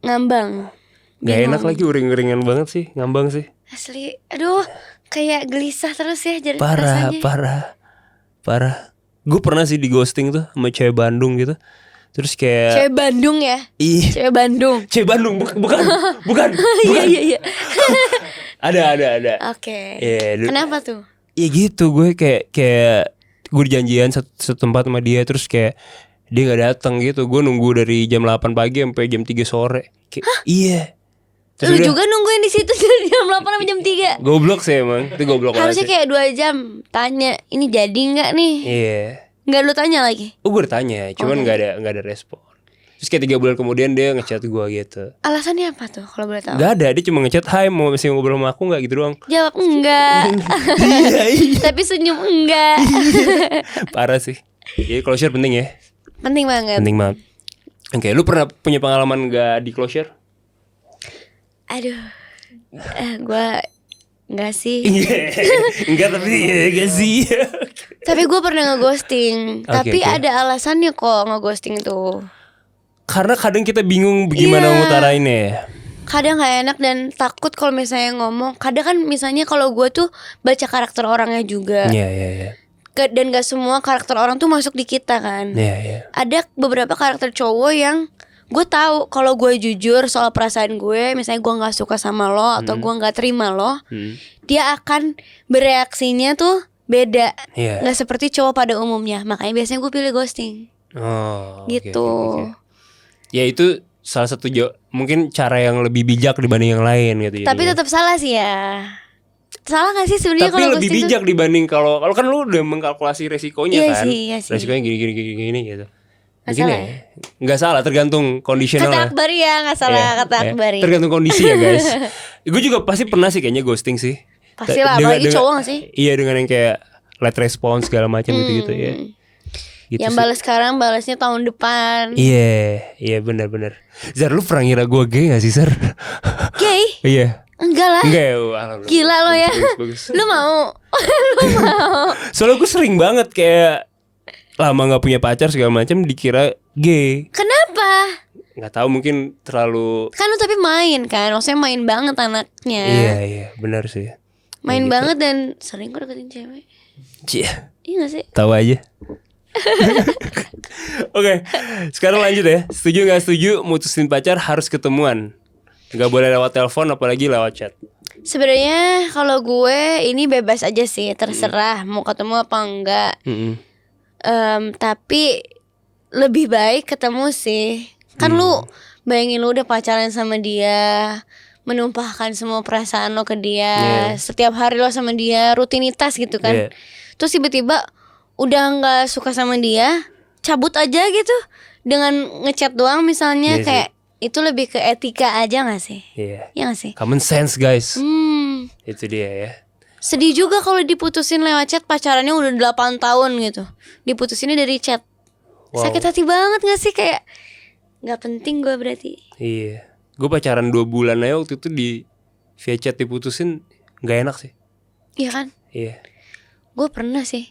Ngambang. nggak enak Bingung. lagi, uring-uringan banget sih, ngambang sih. Asli. Aduh, kayak gelisah terus ya jadi Parah, rasanya. parah. Gue pernah sih di ghosting tuh sama cewek Bandung gitu. Terus kayak Cewek Bandung ya. ih, Cewek Bandung. cewek Bandung bukan. Iya. Ada. Oke. Iya, Kenapa tuh? ya gitu, gue kayak gue janjian satu tempat sama dia, terus kayak dia nggak datang gitu. Gue nunggu dari jam 8 pagi sampai jam 3 sore. Kayak, iya. Lu juga nungguin di situ dari jam 8 sampai jam 3. Goblok sih emang. Itu goblok banget. Harusnya sih. kayak 2 jam tanya, ini jadi nggak nih? Iya. Nggak lu tanya lagi? Oh, gue tanya, cuman nggak ada respon. Terus kayak 3 bulan kemudian dia ngechat gue gitu. Alasannya apa tuh kalau boleh tahu? Gak ada, dia cuma ngechat, hai masih ngobrol sama aku nggak gitu doang. Jawab enggak. Iya. Tapi senyum enggak. Parah sih. Jadi closure penting ya. Penting banget. Penting banget. Oke, lu pernah punya pengalaman gak di closure? Aduh. Gue enggak sih. Enggak, tapi enggak sih. Tapi gue pernah ngeghosting. Tapi oke. ada alasannya kok ngeghosting tuh. Karena kadang kita bingung gimana Iya. ngutarainnya ya. Kadang gak enak dan takut kalau misalnya ngomong. Kadang kan misalnya kalau gue tuh baca karakter orangnya juga. Iya. Dan gak semua karakter orang tuh masuk di kita kan. Iya. Ada beberapa karakter cowok yang gue tahu kalau gue jujur soal perasaan gue, misalnya gue nggak suka sama lo atau gue nggak terima lo, dia akan bereaksinya tuh beda, Iya. nggak seperti cowok pada umumnya. Makanya biasanya gue pilih ghosting. Oh, oke, Gitu. oke. Ya itu salah satu mungkin cara yang lebih bijak dibanding yang lain gitu. Tapi jadinya. tetap salah sih ya. Salah nggak sih sebenarnya Tapi kalau lebih ghosting tuh? bijak dibanding kalau kan lu udah mengkalkulasi resikonya Iya kan. sih, iya sih. Resikonya gini gitu. Nggak Mungkin salah ya. Nggak salah, tergantung kondisional. Kata lah. Akbar ya, nggak salah Iya, kata iya. Akbar ya. Tergantung kondisi ya guys. Gue juga pasti pernah sih kayaknya ghosting sih. Pastilah, Dengan- apalagi dengan- cowok nggak sih? Iya, dengan yang kayak late response segala macam gitu ya. Gitu Yang sih. balas sekarang, balasnya tahun depan. Iya benar. Zar, lu pernah ngira gue gay gak sih, Zar? Gay? Iya. Enggak lah. Enggak ya, alhamdulillah. Gila lo ya. Bagus. Lu mau? Soalnya gue sering banget kayak lama gak punya pacar segala macam dikira gay. Kenapa? Nggak tahu, mungkin terlalu. Kan lu tapi main kan, maksudnya main banget anaknya. Iya benar sih. Main gitu. banget dan sering kok deketin cewek. Cia, Iya gak sih? tahu aja. Oke, sekarang lanjut ya. Setuju nggak setuju mutusin pacar harus ketemuan? Nggak boleh lewat telepon, apalagi lewat chat. Sebenarnya kalau gue ini bebas aja sih, terserah mau ketemu apa enggak. Tapi lebih baik ketemu sih. Kan lu bayangin lu udah pacaran sama dia, menumpahkan semua perasaan lo ke dia, setiap hari lo sama dia, rutinitas gitu kan. Iya. Terus tiba-tiba udah nggak suka sama dia, cabut aja gitu dengan ngechat doang misalnya. Iya sih. Kayak itu lebih ke etika aja nggak sih? Iya. Ya nggak sih? Common sense guys. Itu dia ya. Sedih juga kalau diputusin lewat chat, pacarannya udah 8 tahun gitu, diputusinnya dari chat. Wow. Sakit hati banget gak sih? Kayak gak penting gue berarti. Iya. Gue pacaran 2 bulan aja waktu itu via chat diputusin, nggak enak sih. Iya kan? Iya. Gue pernah sih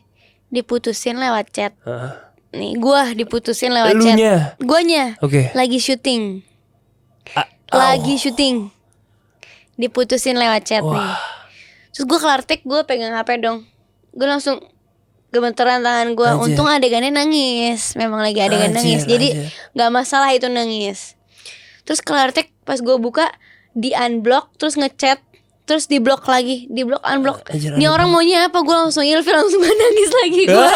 diputusin lewat chat. Heeh. Nih gue diputusin lewat chat. Elunya. Guanya Oke. lagi syuting. Lagi syuting, diputusin lewat chat nih. Terus gue kelar take, gue pegang HP dong. Gue langsung gemeteran tangan gue. Anjir. Untung adegannya nangis. Memang lagi adegan nangis. Jadi gak masalah itu nangis. Terus kelar take, pas gue buka di unblock, terus ngechat, terus di block lagi, di block unblock. Ini orang maunya apa? Gue langsung ilfil, langsung gak nangis lagi gue.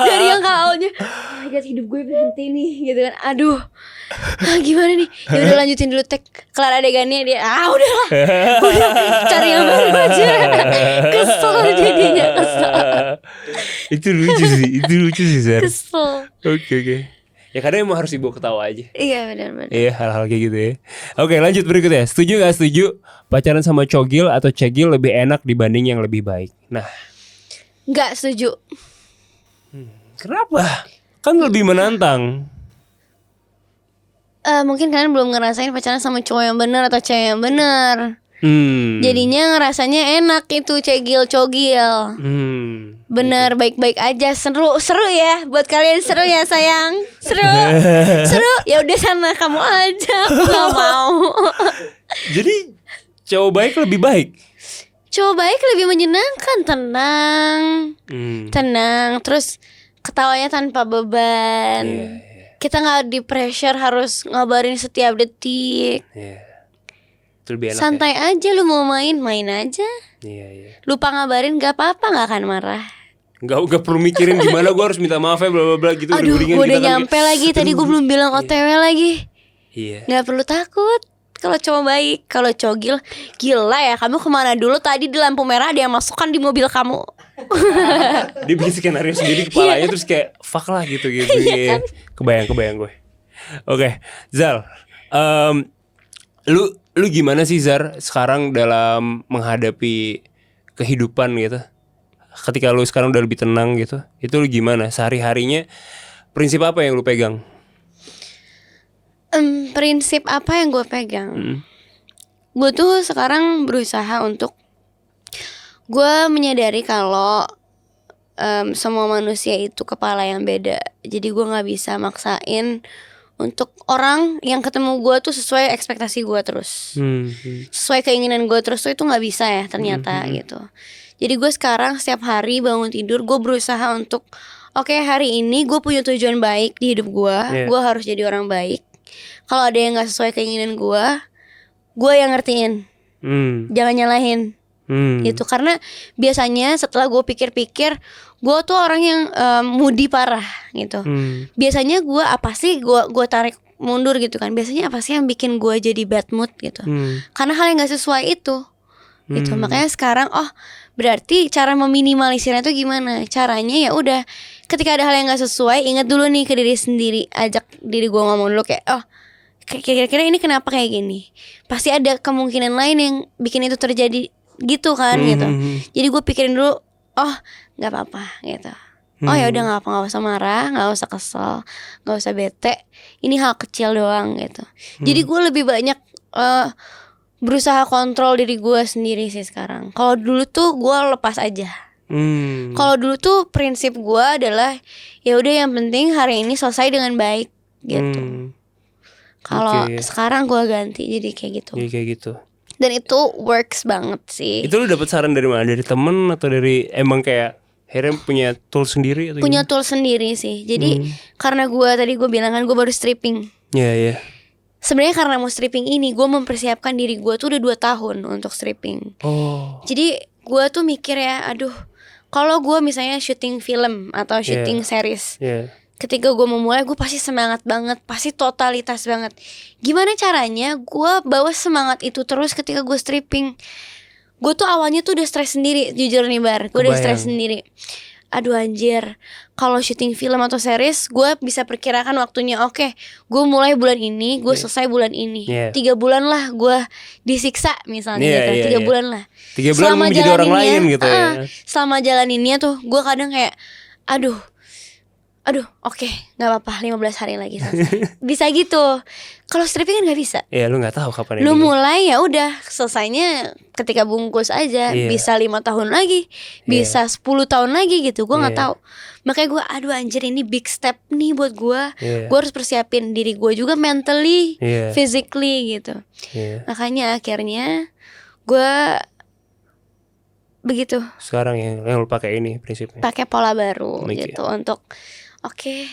Dari yang awalnya, oh my God, hidup gue berhenti nih gitu kan. Aduh, gimana nih? Ya udah lanjutin dulu take. Kelar adegannya dia, udahlah, udah cari yang baru aja. Kesel jadinya, kesel. Itu lucu sih Zar. Kesel. Oke. Ya kadang emang harus dibawa ketawa aja. Iya benar-benar. Iya, hal-hal kayak gitu ya. Oke, lanjut berikutnya. Setuju gak setuju pacaran sama cogil atau cegil lebih enak dibanding yang lebih baik? Nah, Nggak setuju. Kenapa? Kan lebih menantang. Mungkin kalian belum ngerasain pacaran sama cowok yang benar atau cewek yang benar. Jadinya ngerasanya enak itu cegil-cogil. Bener, baik-baik aja, seru ya buat kalian, seru ya sayang, seru. Ya udah sana kamu aja, aku nggak mau. Jadi cowok baik lebih baik. Cowok baik lebih menyenangkan, tenang, terus ketawanya tanpa beban. Kita nggak di pressure harus ngabarin setiap detik. Lebih enak santai ya? aja, lu mau main aja. Lupa ngabarin gak apa-apa, gak akan marah. Gak perlu mikirin gimana gue harus minta maaf ya bla bla bla gitu. Aduh, gue udah nyampe lagi. Tadi gue belum bilang OTW lagi. Gak perlu takut kalau cowok baik. Kalau cowok gila ya, kamu kemana dulu tadi di lampu merah, ada yang masukkan di mobil kamu. Dia bikin skenario sendiri kepalanya terus kayak fuck lah gitu. Kan? Kebayang gue. Oke, Zal, lu gimana sih Zar sekarang dalam menghadapi kehidupan gitu? Ketika lu sekarang udah lebih tenang gitu, itu lu gimana sehari-harinya? Prinsip apa yang lu pegang? Prinsip apa yang gue pegang? Gue tuh sekarang berusaha untuk gue menyadari kalau semua manusia itu kepala yang beda. Jadi gue nggak bisa maksain untuk orang yang ketemu gue tuh sesuai ekspektasi gue terus, sesuai keinginan gue terus tuh itu nggak bisa ya ternyata gitu. Jadi gue sekarang setiap hari bangun tidur gue berusaha untuk oke, hari ini gue punya tujuan baik di hidup gue, gue harus jadi orang baik. Kalau ada yang nggak sesuai keinginan gue yang ngertiin, jangan nyalahin. Gitu, karena biasanya setelah gue pikir-pikir, gue tuh orang yang moody parah gitu. Biasanya gue apa sih gue tarik mundur gitu kan. Biasanya apa sih yang bikin gue jadi bad mood gitu. Karena hal yang gak sesuai itu gitu. Makanya sekarang berarti cara meminimalisirnya tuh gimana? Caranya ya udah, ketika ada hal yang gak sesuai, ingat dulu nih ke diri sendiri. Ajak diri gue ngomong dulu kayak kira-kira ini kenapa kayak gini. Pasti ada kemungkinan lain yang bikin itu terjadi gitu kan gitu. Jadi gue pikirin dulu, nggak apa-apa gitu. Ya udah nggak apa, nggak usah marah, nggak usah kesel, nggak usah bete. Ini hal kecil doang gitu. Jadi gue lebih banyak berusaha kontrol diri gue sendiri sih sekarang. Kalau dulu tuh gue lepas aja. Kalau dulu tuh prinsip gue adalah ya udah yang penting hari ini selesai dengan baik gitu. Kalau sekarang gue ganti jadi kayak gitu. Jadi kayak gitu. Dan itu works banget sih. Itu lu dapat saran dari mana? Dari temen atau dari emang kayak akhirnya punya tool sendiri atau punya tool sendiri sih. Jadi karena tadi gue bilang kan gue baru stripping. Iya. Sebenarnya karena mau stripping ini gue mempersiapkan diri gue tuh udah 2 tahun untuk stripping. Jadi gue tuh mikir ya, aduh, kalau gue misalnya syuting film atau syuting series, ketika gue memulai gue pasti semangat banget, pasti totalitas banget. Gimana caranya gue bawa semangat itu terus ketika gue stripping? Gue tuh awalnya tuh udah stres sendiri, jujur nih Bar, gue udah stres sendiri. Aduh anjir, kalau syuting film atau series gue bisa perkirakan waktunya. Oke, gue mulai bulan ini, gue selesai bulan ini. 3 bulan lah gue disiksa misalnya gitu. 3 bulan lah. 3 bulan mau menjadi orang lain gitu ya. Selama jalaninnya tuh gue kadang kayak aduh, oke, nggak apa-apa, 15 hari lagi selesai. Bisa gitu. Kalau stripping kan nggak bisa. Iya, lu nggak tahu kapan. Lu mulai ya udah, selesainya ketika bungkus aja. Bisa 5 tahun lagi, bisa 10 tahun lagi gitu. Gue nggak tahu. Makanya gue, aduh anjir, ini big step nih buat gue. Gue harus persiapin diri gue juga mentally, physically gitu. Makanya akhirnya gue begitu. Sekarang yang lu pakai ini prinsipnya. Pakai pola baru gitu untuk oke,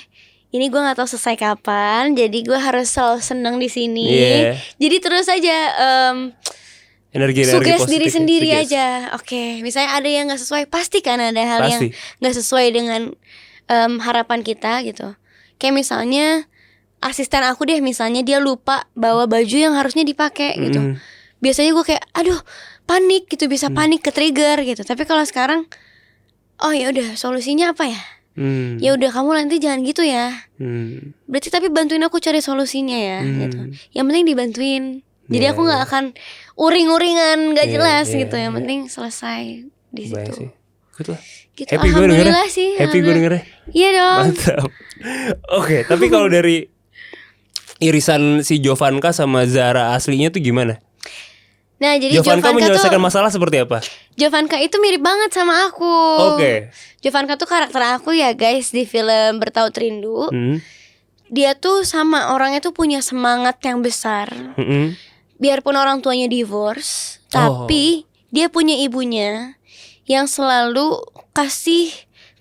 ini gue nggak tahu selesai kapan, jadi gue harus selalu seneng di sini. Jadi terus aja energi suges diri sendiri aja. Oke, misalnya ada yang nggak sesuai, pasti kan ada hal yang nggak sesuai dengan harapan kita gitu. Kayak misalnya asisten aku deh, misalnya dia lupa bawa baju yang harusnya dipakai gitu. Biasanya gue kayak aduh panik gitu, bisa panik, ke trigger gitu. Tapi kalau sekarang, ya udah, solusinya apa ya? Ya udah, kamu nanti jangan gitu ya. Berarti tapi bantuin aku cari solusinya ya gitu. Yang penting dibantuin. Jadi aku nggak akan uring-uringan nggak jelas gitu. Yang penting selesai di situ. good lah. Gitu. Happy gue Alhamdulillah dengernya. sih. Happy gue dengernya. Iya dong. Mantap. Oke, tapi kalau dari irisan si Jovanka sama Zara aslinya tuh gimana? Nah jadi Jovanka menyelesaikan tuh, masalah seperti apa? Jovanka itu mirip banget sama aku. Oke. Jovanka tuh karakter aku ya guys di film Bertaut Rindu. Dia tuh sama orangnya tuh punya semangat yang besar. Biarpun orang tuanya divorce, tapi dia punya ibunya yang selalu kasih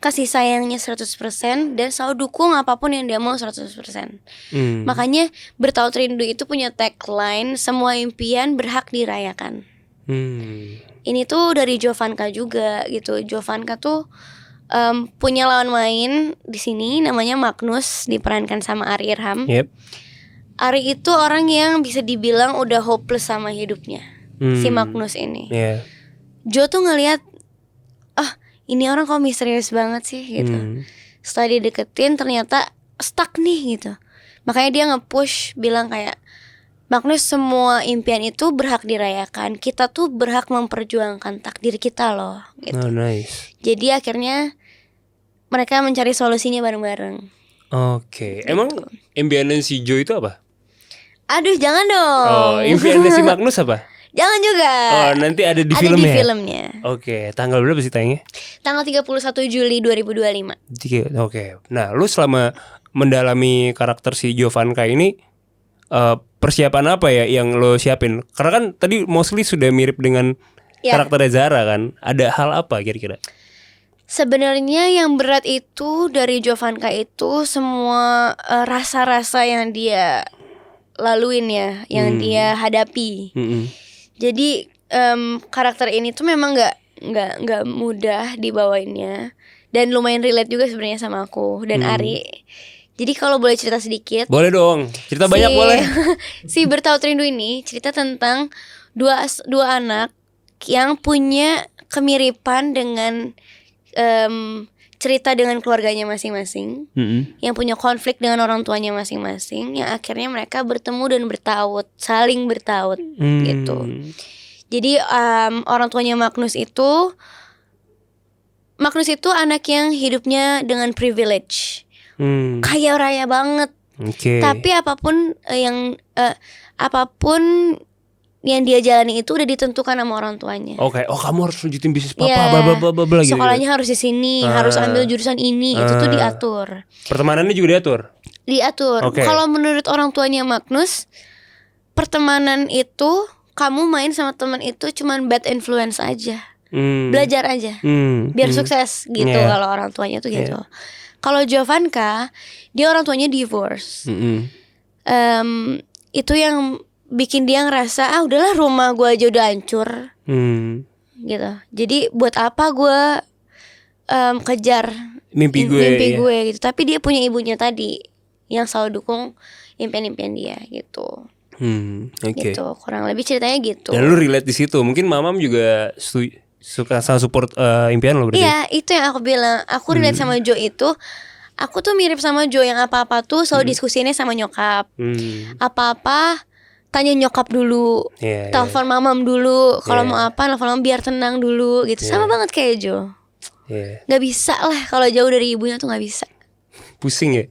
sayangnya 100% dan selalu dukung apapun yang dia mau 100%. Makanya Bertaut Rindu itu punya tagline, semua impian berhak dirayakan. Ini tuh dari Jovanka juga gitu. Jovanka tuh punya lawan main di sini namanya Magnus, diperankan sama Ari Irham. Ari itu orang yang bisa dibilang udah hopeless sama hidupnya. Si Magnus ini. Jo tuh ngelihat, ini orang kok misterius banget sih gitu. Setelah dideketin ternyata stuck nih gitu. Makanya dia nge-push bilang kayak, Magnus, semua impian itu berhak dirayakan. Kita tuh berhak memperjuangkan takdir kita loh gitu. Oh, nice. Jadi akhirnya mereka mencari solusinya bareng-bareng. Oke. Gitu. Emang impiannya si Jo itu apa? Aduh jangan dong. Oh, impiannya si Magnus apa? Jangan juga. Oh, nanti ada di filmnya. filmnya. Ada di filmnya. Oke, tanggal berapa sih tayangnya? Tanggal 31 Juli 2025. Oke. Nah, lu selama mendalami karakter si Jovanka ini, persiapan apa ya yang lo siapin? Karena kan tadi mostly sudah mirip dengan karakternya Zara kan. Ada hal apa kira-kira? Sebenarnya yang berat itu dari Jovanka itu semua rasa-rasa yang dia laluin ya, yang dia hadapi. Jadi karakter ini tuh memang nggak mudah dibawainnya dan lumayan relate juga sebenarnya sama aku dan Ari. Jadi kalau boleh cerita sedikit. Boleh dong, cerita banyak boleh. Si Bertaut Rindu ini cerita tentang dua anak yang punya kemiripan dengan cerita dengan keluarganya masing-masing, yang punya konflik dengan orang tuanya masing-masing, yang akhirnya mereka bertemu dan bertaut, saling bertaut gitu. Jadi orang tuanya Magnus itu anak yang hidupnya dengan privilege, kaya raya banget. Tapi apapun yang dia jalani itu udah ditentukan sama orang tuanya. Oh kamu harus lanjutin bisnis papa, bla gitu. Sekolahnya harus di sini, harus ambil jurusan ini, itu tuh diatur. Pertemanannya juga diatur. Kalau menurut orang tuanya Magnus, pertemanan itu kamu main sama teman itu cuman bad influence aja. Belajar aja, biar sukses gitu. Kalau orang tuanya tuh gitu. Kalau Jovanka, dia orang tuanya divorce. Itu yang bikin dia ngerasa udahlah rumah gue aja udah hancur gitu. Jadi buat apa gue kejar mimpi gue gitu. Tapi dia punya ibunya tadi yang selalu dukung impian-impian dia gitu. Gitu kurang lebih ceritanya gitu. Dan lu relate di situ. Mungkin mamam juga suka sama support impian lo berarti. Iya, itu yang aku bilang. Aku relate sama Jo itu. Aku tuh mirip sama Jo yang apa-apa tuh selalu diskusinya sama nyokap. Apa-apa tanya nyokap dulu, telepon mamam dulu. Kalau mau apa, telepon mamam biar tenang dulu gitu. Sama banget kayak Jo. Gak bisa lah kalau jauh dari ibunya tuh gak bisa. Pusing ya?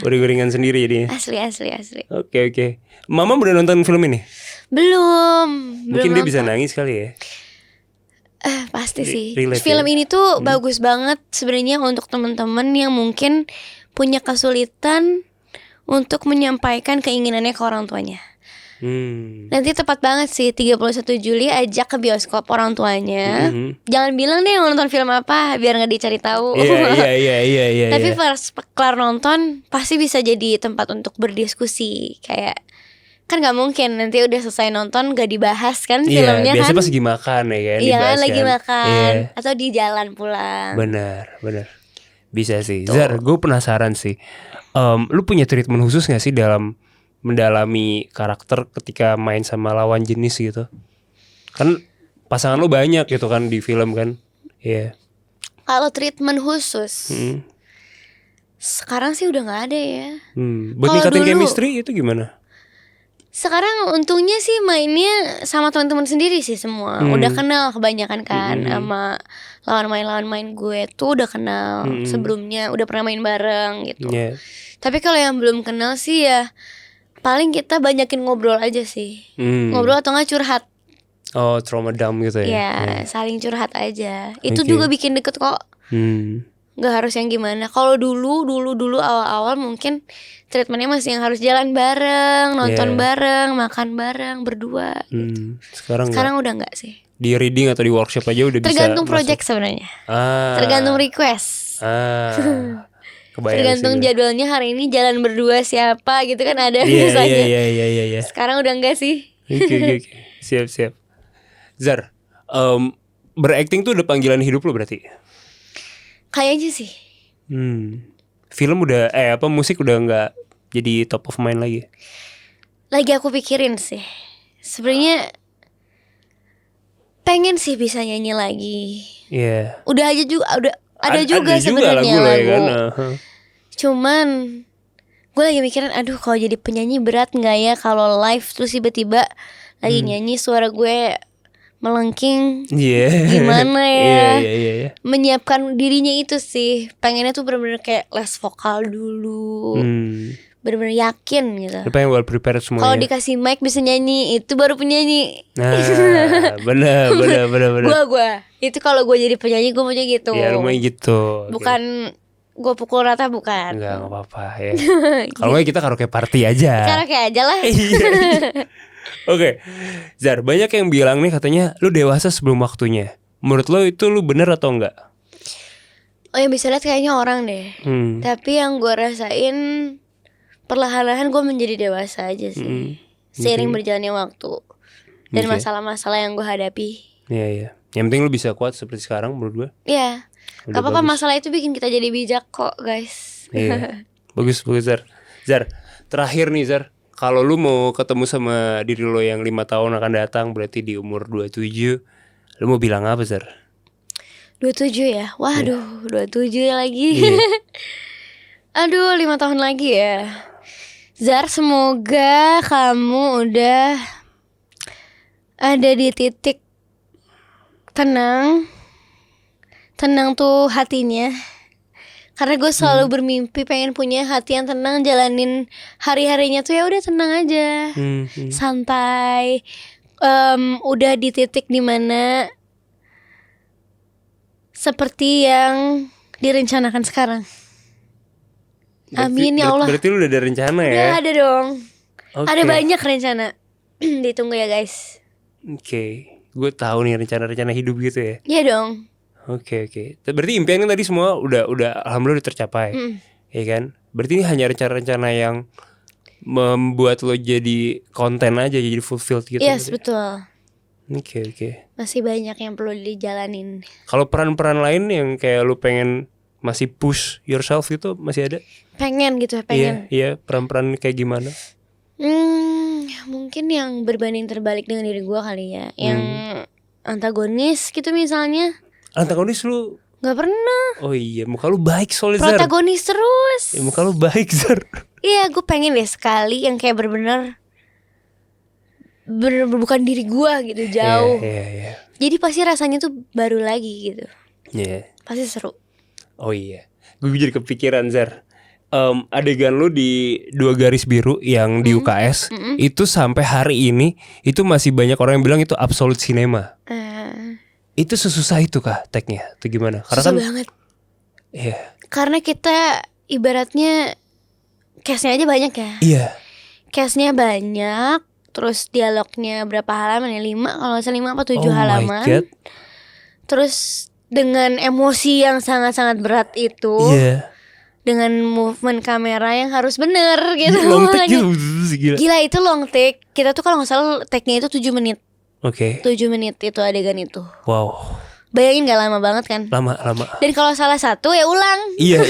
Goring-goringan sendiri jadinya. Asli. Oke. Mama udah nonton film ini? Belum. Mungkin dia bisa nangis kali ya. Pasti sih. Film ini tuh bagus banget sebenarnya untuk teman-teman yang mungkin punya kesulitan untuk menyampaikan keinginannya ke orang tuanya. Nanti tepat banget sih 31 Juli ajak ke bioskop orang tuanya. Jangan bilang deh nonton film apa biar gak dicari tahu. Iya. Tapi pas kelar nonton pasti bisa jadi tempat untuk berdiskusi. Kayak kan gak mungkin nanti udah selesai nonton gak dibahas kan filmnya kan. Biasanya pas lagi makan ya kan. Iya kan lagi makan atau di jalan pulang. Benar. Bisa sih. Zar, gue penasaran sih. Lu punya treatment khusus gak sih dalam mendalami karakter ketika main sama lawan jenis gitu? Kan pasangan lu banyak gitu kan di film kan. Kalau treatment khusus sekarang sih udah gak ada ya. Buat ningkatin chemistry itu gimana? Sekarang untungnya sih mainnya sama teman-teman sendiri sih semua. Udah kenal kebanyakan kan sama lawan main gue tuh udah kenal sebelumnya, udah pernah main bareng gitu. Tapi kalau yang belum kenal sih ya paling kita banyakin ngobrol aja sih. Ngobrol atau nggak curhat. Oh, trauma dump gitu ya. Ya, saling curhat aja. Itu juga bikin deket kok. Nggak harus yang gimana. Kalau dulu awal-awal mungkin treatmentnya masih yang harus jalan bareng, nonton bareng, makan bareng berdua gitu. Sekarang udah nggak sih. Di reading atau di workshop aja udah tergantung bisa project sebenarnya. Tergantung request. Tergantung jadwalnya hari ini jalan berdua siapa gitu kan ada biasanya. Iya. Sekarang udah enggak sih. Oke. Siap. Zar, berakting tuh udah panggilan hidup lo berarti? Kayaknya sih. Film udah musik udah nggak jadi top of mind lagi? Lagi aku pikirin sih. Sebenarnya pengen sih bisa nyanyi lagi. Iya. Udah aja juga ada juga sebenarnya lagu. Kan? Cuman gue lagi mikirin, aduh kalau jadi penyanyi berat nggak ya kalau live terus tiba-tiba lagi nyanyi suara gue melengking, gimana ya? Iya. Menyiapkan dirinya itu sih, pengennya tuh bener-bener kayak les vokal dulu, bener-bener yakin gitu. Lu pengen well prepared semuanya. Kalau dikasih mic bisa nyanyi, itu baru penyanyi. Nah, bener. Gue itu kalau gue jadi penyanyi gue maunya gitu. Ya lu mau gitu. Bukan gue pukul rata, bukan. Enggak apa-apa ya. Kalau nggak kita karaoke party aja. Karaoke aja lah. Oke. Zar, banyak yang bilang nih katanya lu dewasa sebelum waktunya. Menurut lo itu lu bener atau enggak? Oh, yang bisa lihat kayaknya orang deh. Tapi yang gue rasain perlahan-lahan gue menjadi dewasa aja sih. Seiring berjalannya waktu dan masalah-masalah yang gue hadapi. Iya. Yang penting lu bisa kuat seperti sekarang menurut gue. Iya. Gak apa-apa, masalah itu bikin kita jadi bijak kok guys. Iya. Bagus Zar. Zar, terakhir nih Zar, kalau lu mau ketemu sama diri lo yang 5 tahun akan datang, berarti di umur 27, lu mau bilang apa Zar? 27 ya? Waduh, 27 lagi. Aduh, 5 tahun lagi ya. Zar, semoga kamu udah ada di titik tenang tuh hatinya. Karena gue selalu bermimpi pengen punya hati yang tenang, jalanin hari-harinya tuh ya udah tenang aja, santai. Udah di titik dimana seperti yang direncanakan sekarang. Amin ya Allah. Berarti lu udah ada rencana ya? Udah ada dong. Ada banyak rencana. Ditunggu ya guys. Oke. Gue tahu nih rencana-rencana hidup gitu ya. Iya dong. Oke. Berarti impian kan tadi semua udah alhamdulillah udah tercapai. Ya kan? Berarti ini hanya rencana-rencana yang membuat lo jadi konten aja, jadi fulfilled gitu. Yes, betul. Oke. Masih banyak yang perlu dijalanin. Kalau peran-peran lain yang kayak lo pengen masih push yourself gitu masih ada? Pengen. Iya, peran-peran kayak gimana? Mungkin yang berbanding terbalik dengan diri gue kali ya. Yang antagonis gitu misalnya. Antagonis lu? Gak pernah. Oh iya, muka lu baik soalnya Zar. Protagonis terus. Ya, muka lu baik Zar. Iya, gue pengen deh sekali yang kayak bener-bener bukan diri gue gitu, jauh. Iya. Jadi pasti rasanya tuh baru lagi gitu. Iya. Pasti seru. Oh iya, gue jadi kepikiran Zar. Adegan lu di 2 garis biru yang di UKS itu sampai hari ini itu masih banyak orang yang bilang itu absolute cinema. Itu sesusah itu kah tag-nya? Itu gimana? Karena susah kan, banget. Iya. Karena kita ibaratnya case-nya aja banyak ya. Iya. Case-nya banyak, terus dialognya berapa halaman ya? 5 kalau nggak salah 5 apa 7 halaman. My God. Terus dengan emosi yang sangat-sangat berat itu. Iya. Dengan movement kamera yang harus bener gitu. Long take gitu. Gila itu long take. Kita tuh kalau nggak salah take-nya itu 7 menit. Oke. 7 menit itu adegan itu. Wow. Bayangin gak lama banget kan? Lama. Dan kalau salah satu ya ulang. Iya.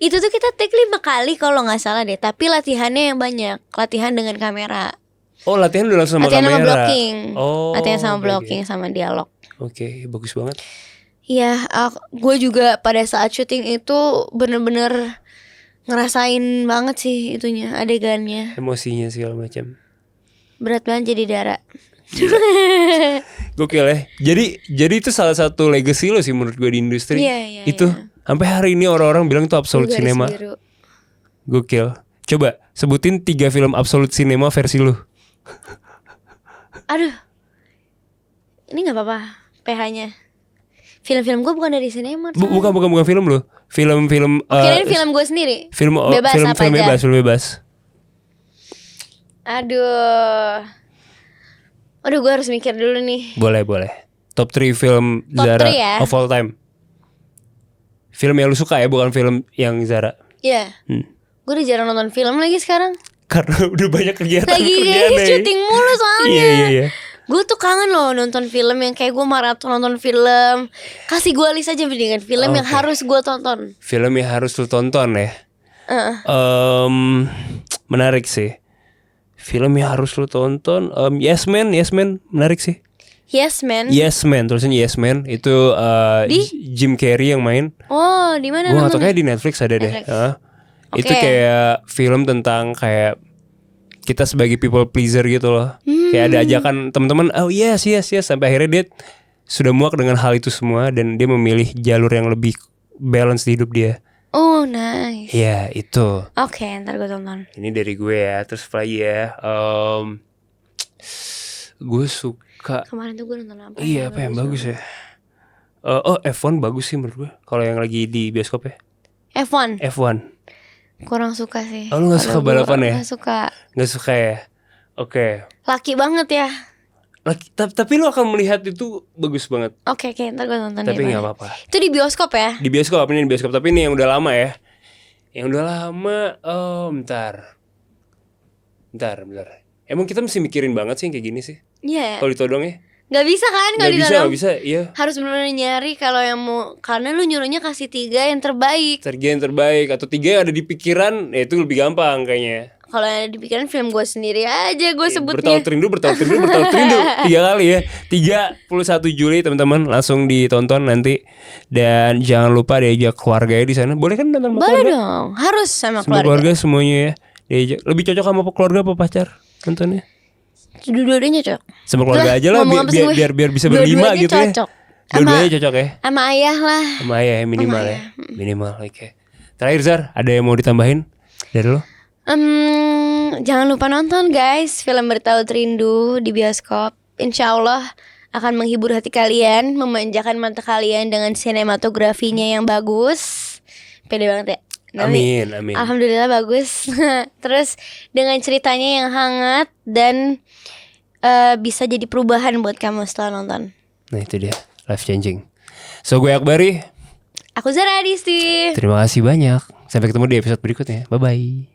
Itu tuh kita take 5 kali kalau gak salah deh. Tapi latihannya yang banyak. Latihan dengan kamera. Oh, latihan udah langsung sama latihan kamera. Sama blocking. Oh. Latihan sama blocking sama dialog. Oke, bagus banget. Iya, gue juga pada saat syuting itu bener-bener ngerasain banget sih itunya, adegannya. Emosinya segala macam. Berat banget jadi Dara. Gokil ya. Jadi itu salah satu legacy lo sih menurut gue di industri. Iya, Itu sampai hari ini orang-orang bilang itu absolute Garis cinema. biru. Gokil. Coba sebutin 3 film absolute cinema versi lu. Aduh, ini nggak apa-apa PH-nya. Film-film gue bukan dari sinema. Bukan film lu. Film-film Kirain film gue sendiri. film Bebas film, apa film aja. bebas, film bebas. Aduh, gue harus mikir dulu nih. Boleh. Top 3 film Top Zara 3 ya? of all time. Film yang lu suka ya, bukan film yang Zara. Iya. Gue udah jarang nonton film lagi sekarang. Karena udah banyak kegiatan Lagi nih. syuting mulu soalnya. Iya. Gue tuh kangen loh nonton film yang kayak gue maraton nonton film. Kasih gue list aja dengan film yang harus gue tonton. Film yang harus lu tonton ya. Menarik sih. Film yang harus lu tonton, Yes Man menarik sih. Yes Man. Yes Man, tulisannya Yes Man itu Jim Carrey yang main. Oh, di mana Gua nggak tahu, namanya? kayak di Netflix ada deh. Netflix. Itu Oke. kayak film tentang kayak kita sebagai people pleaser gitu loh. Kayak ada ajakan teman-teman, oh yes, sampai akhirnya dia sudah muak dengan hal itu semua dan dia memilih jalur yang lebih balance di hidup dia. Oh, nice. Ya itu. Oke, ntar gue tonton. Ini dari gue ya. Terus apa lagi ya? Gue suka. Kemarin tuh gue nonton apa? Iya, apa yang bagus ya? F1 bagus sih menurut gue. Kalau yang lagi di bioskop ya. F1. F1. Kurang suka sih. Oh, lu gak suka Kalau gua balapan ya? Gak suka. Gak suka ya? Oke. Laki banget ya. Tapi lu akan melihat itu bagus banget. Oke, ntar gue nonton. Tapi deh, gak Bang. apa-apa. Itu di bioskop ya? Di bioskop, ini di bioskop. Tapi ini yang udah lama ya. Yang udah lama, bentar. Emang kita mesti mikirin banget sih yang kayak gini sih. Iya. Kalau ditodong ya. Gak bisa kan kalau Gak bisa, iya. Harus benar-benar nyari kalau yang mau. Karena lu nyuruhnya kasih 3 yang terbaik. Yang terbaik atau 3 yang ada di pikiran, ya itu lebih gampang kayaknya. Kalau yang ada di pikiran film gue sendiri aja gue sebutnya. Bertaut rindu 3 kali ya. 31 Juli teman-teman, langsung ditonton nanti. Dan jangan lupa diajak keluarganya di sana. Boleh kan nonton sama Boleh keluarga? dong. Harus sama Sama keluarga. keluarga semuanya ya. Diajak. Lebih cocok sama keluarga apa pacar nontonnya? Dua-duanya cocok. Sama keluarga aja lah, ngomong apa sih gue? biar bisa berlima Dua-duanya gitu cocok. ya. Dua-duanya cocok ya. Sama ayah lah. Sama ayah ya, minimal Sama ya. Minimal, oke. Terakhir Zar, ada yang mau ditambahin dari lo? Jangan lupa nonton guys film Bertaut Rindu di bioskop. Insya Allah akan menghibur hati kalian, memanjakan mata kalian dengan sinematografinya yang bagus. Pede banget ya. Amin. Alhamdulillah bagus. Terus dengan ceritanya yang hangat dan bisa jadi perubahan buat kamu setelah nonton. Nah itu dia, life changing. So gue Akbari. Aku Zara Adisti. Terima kasih banyak. Sampai ketemu di episode berikutnya. Bye-bye.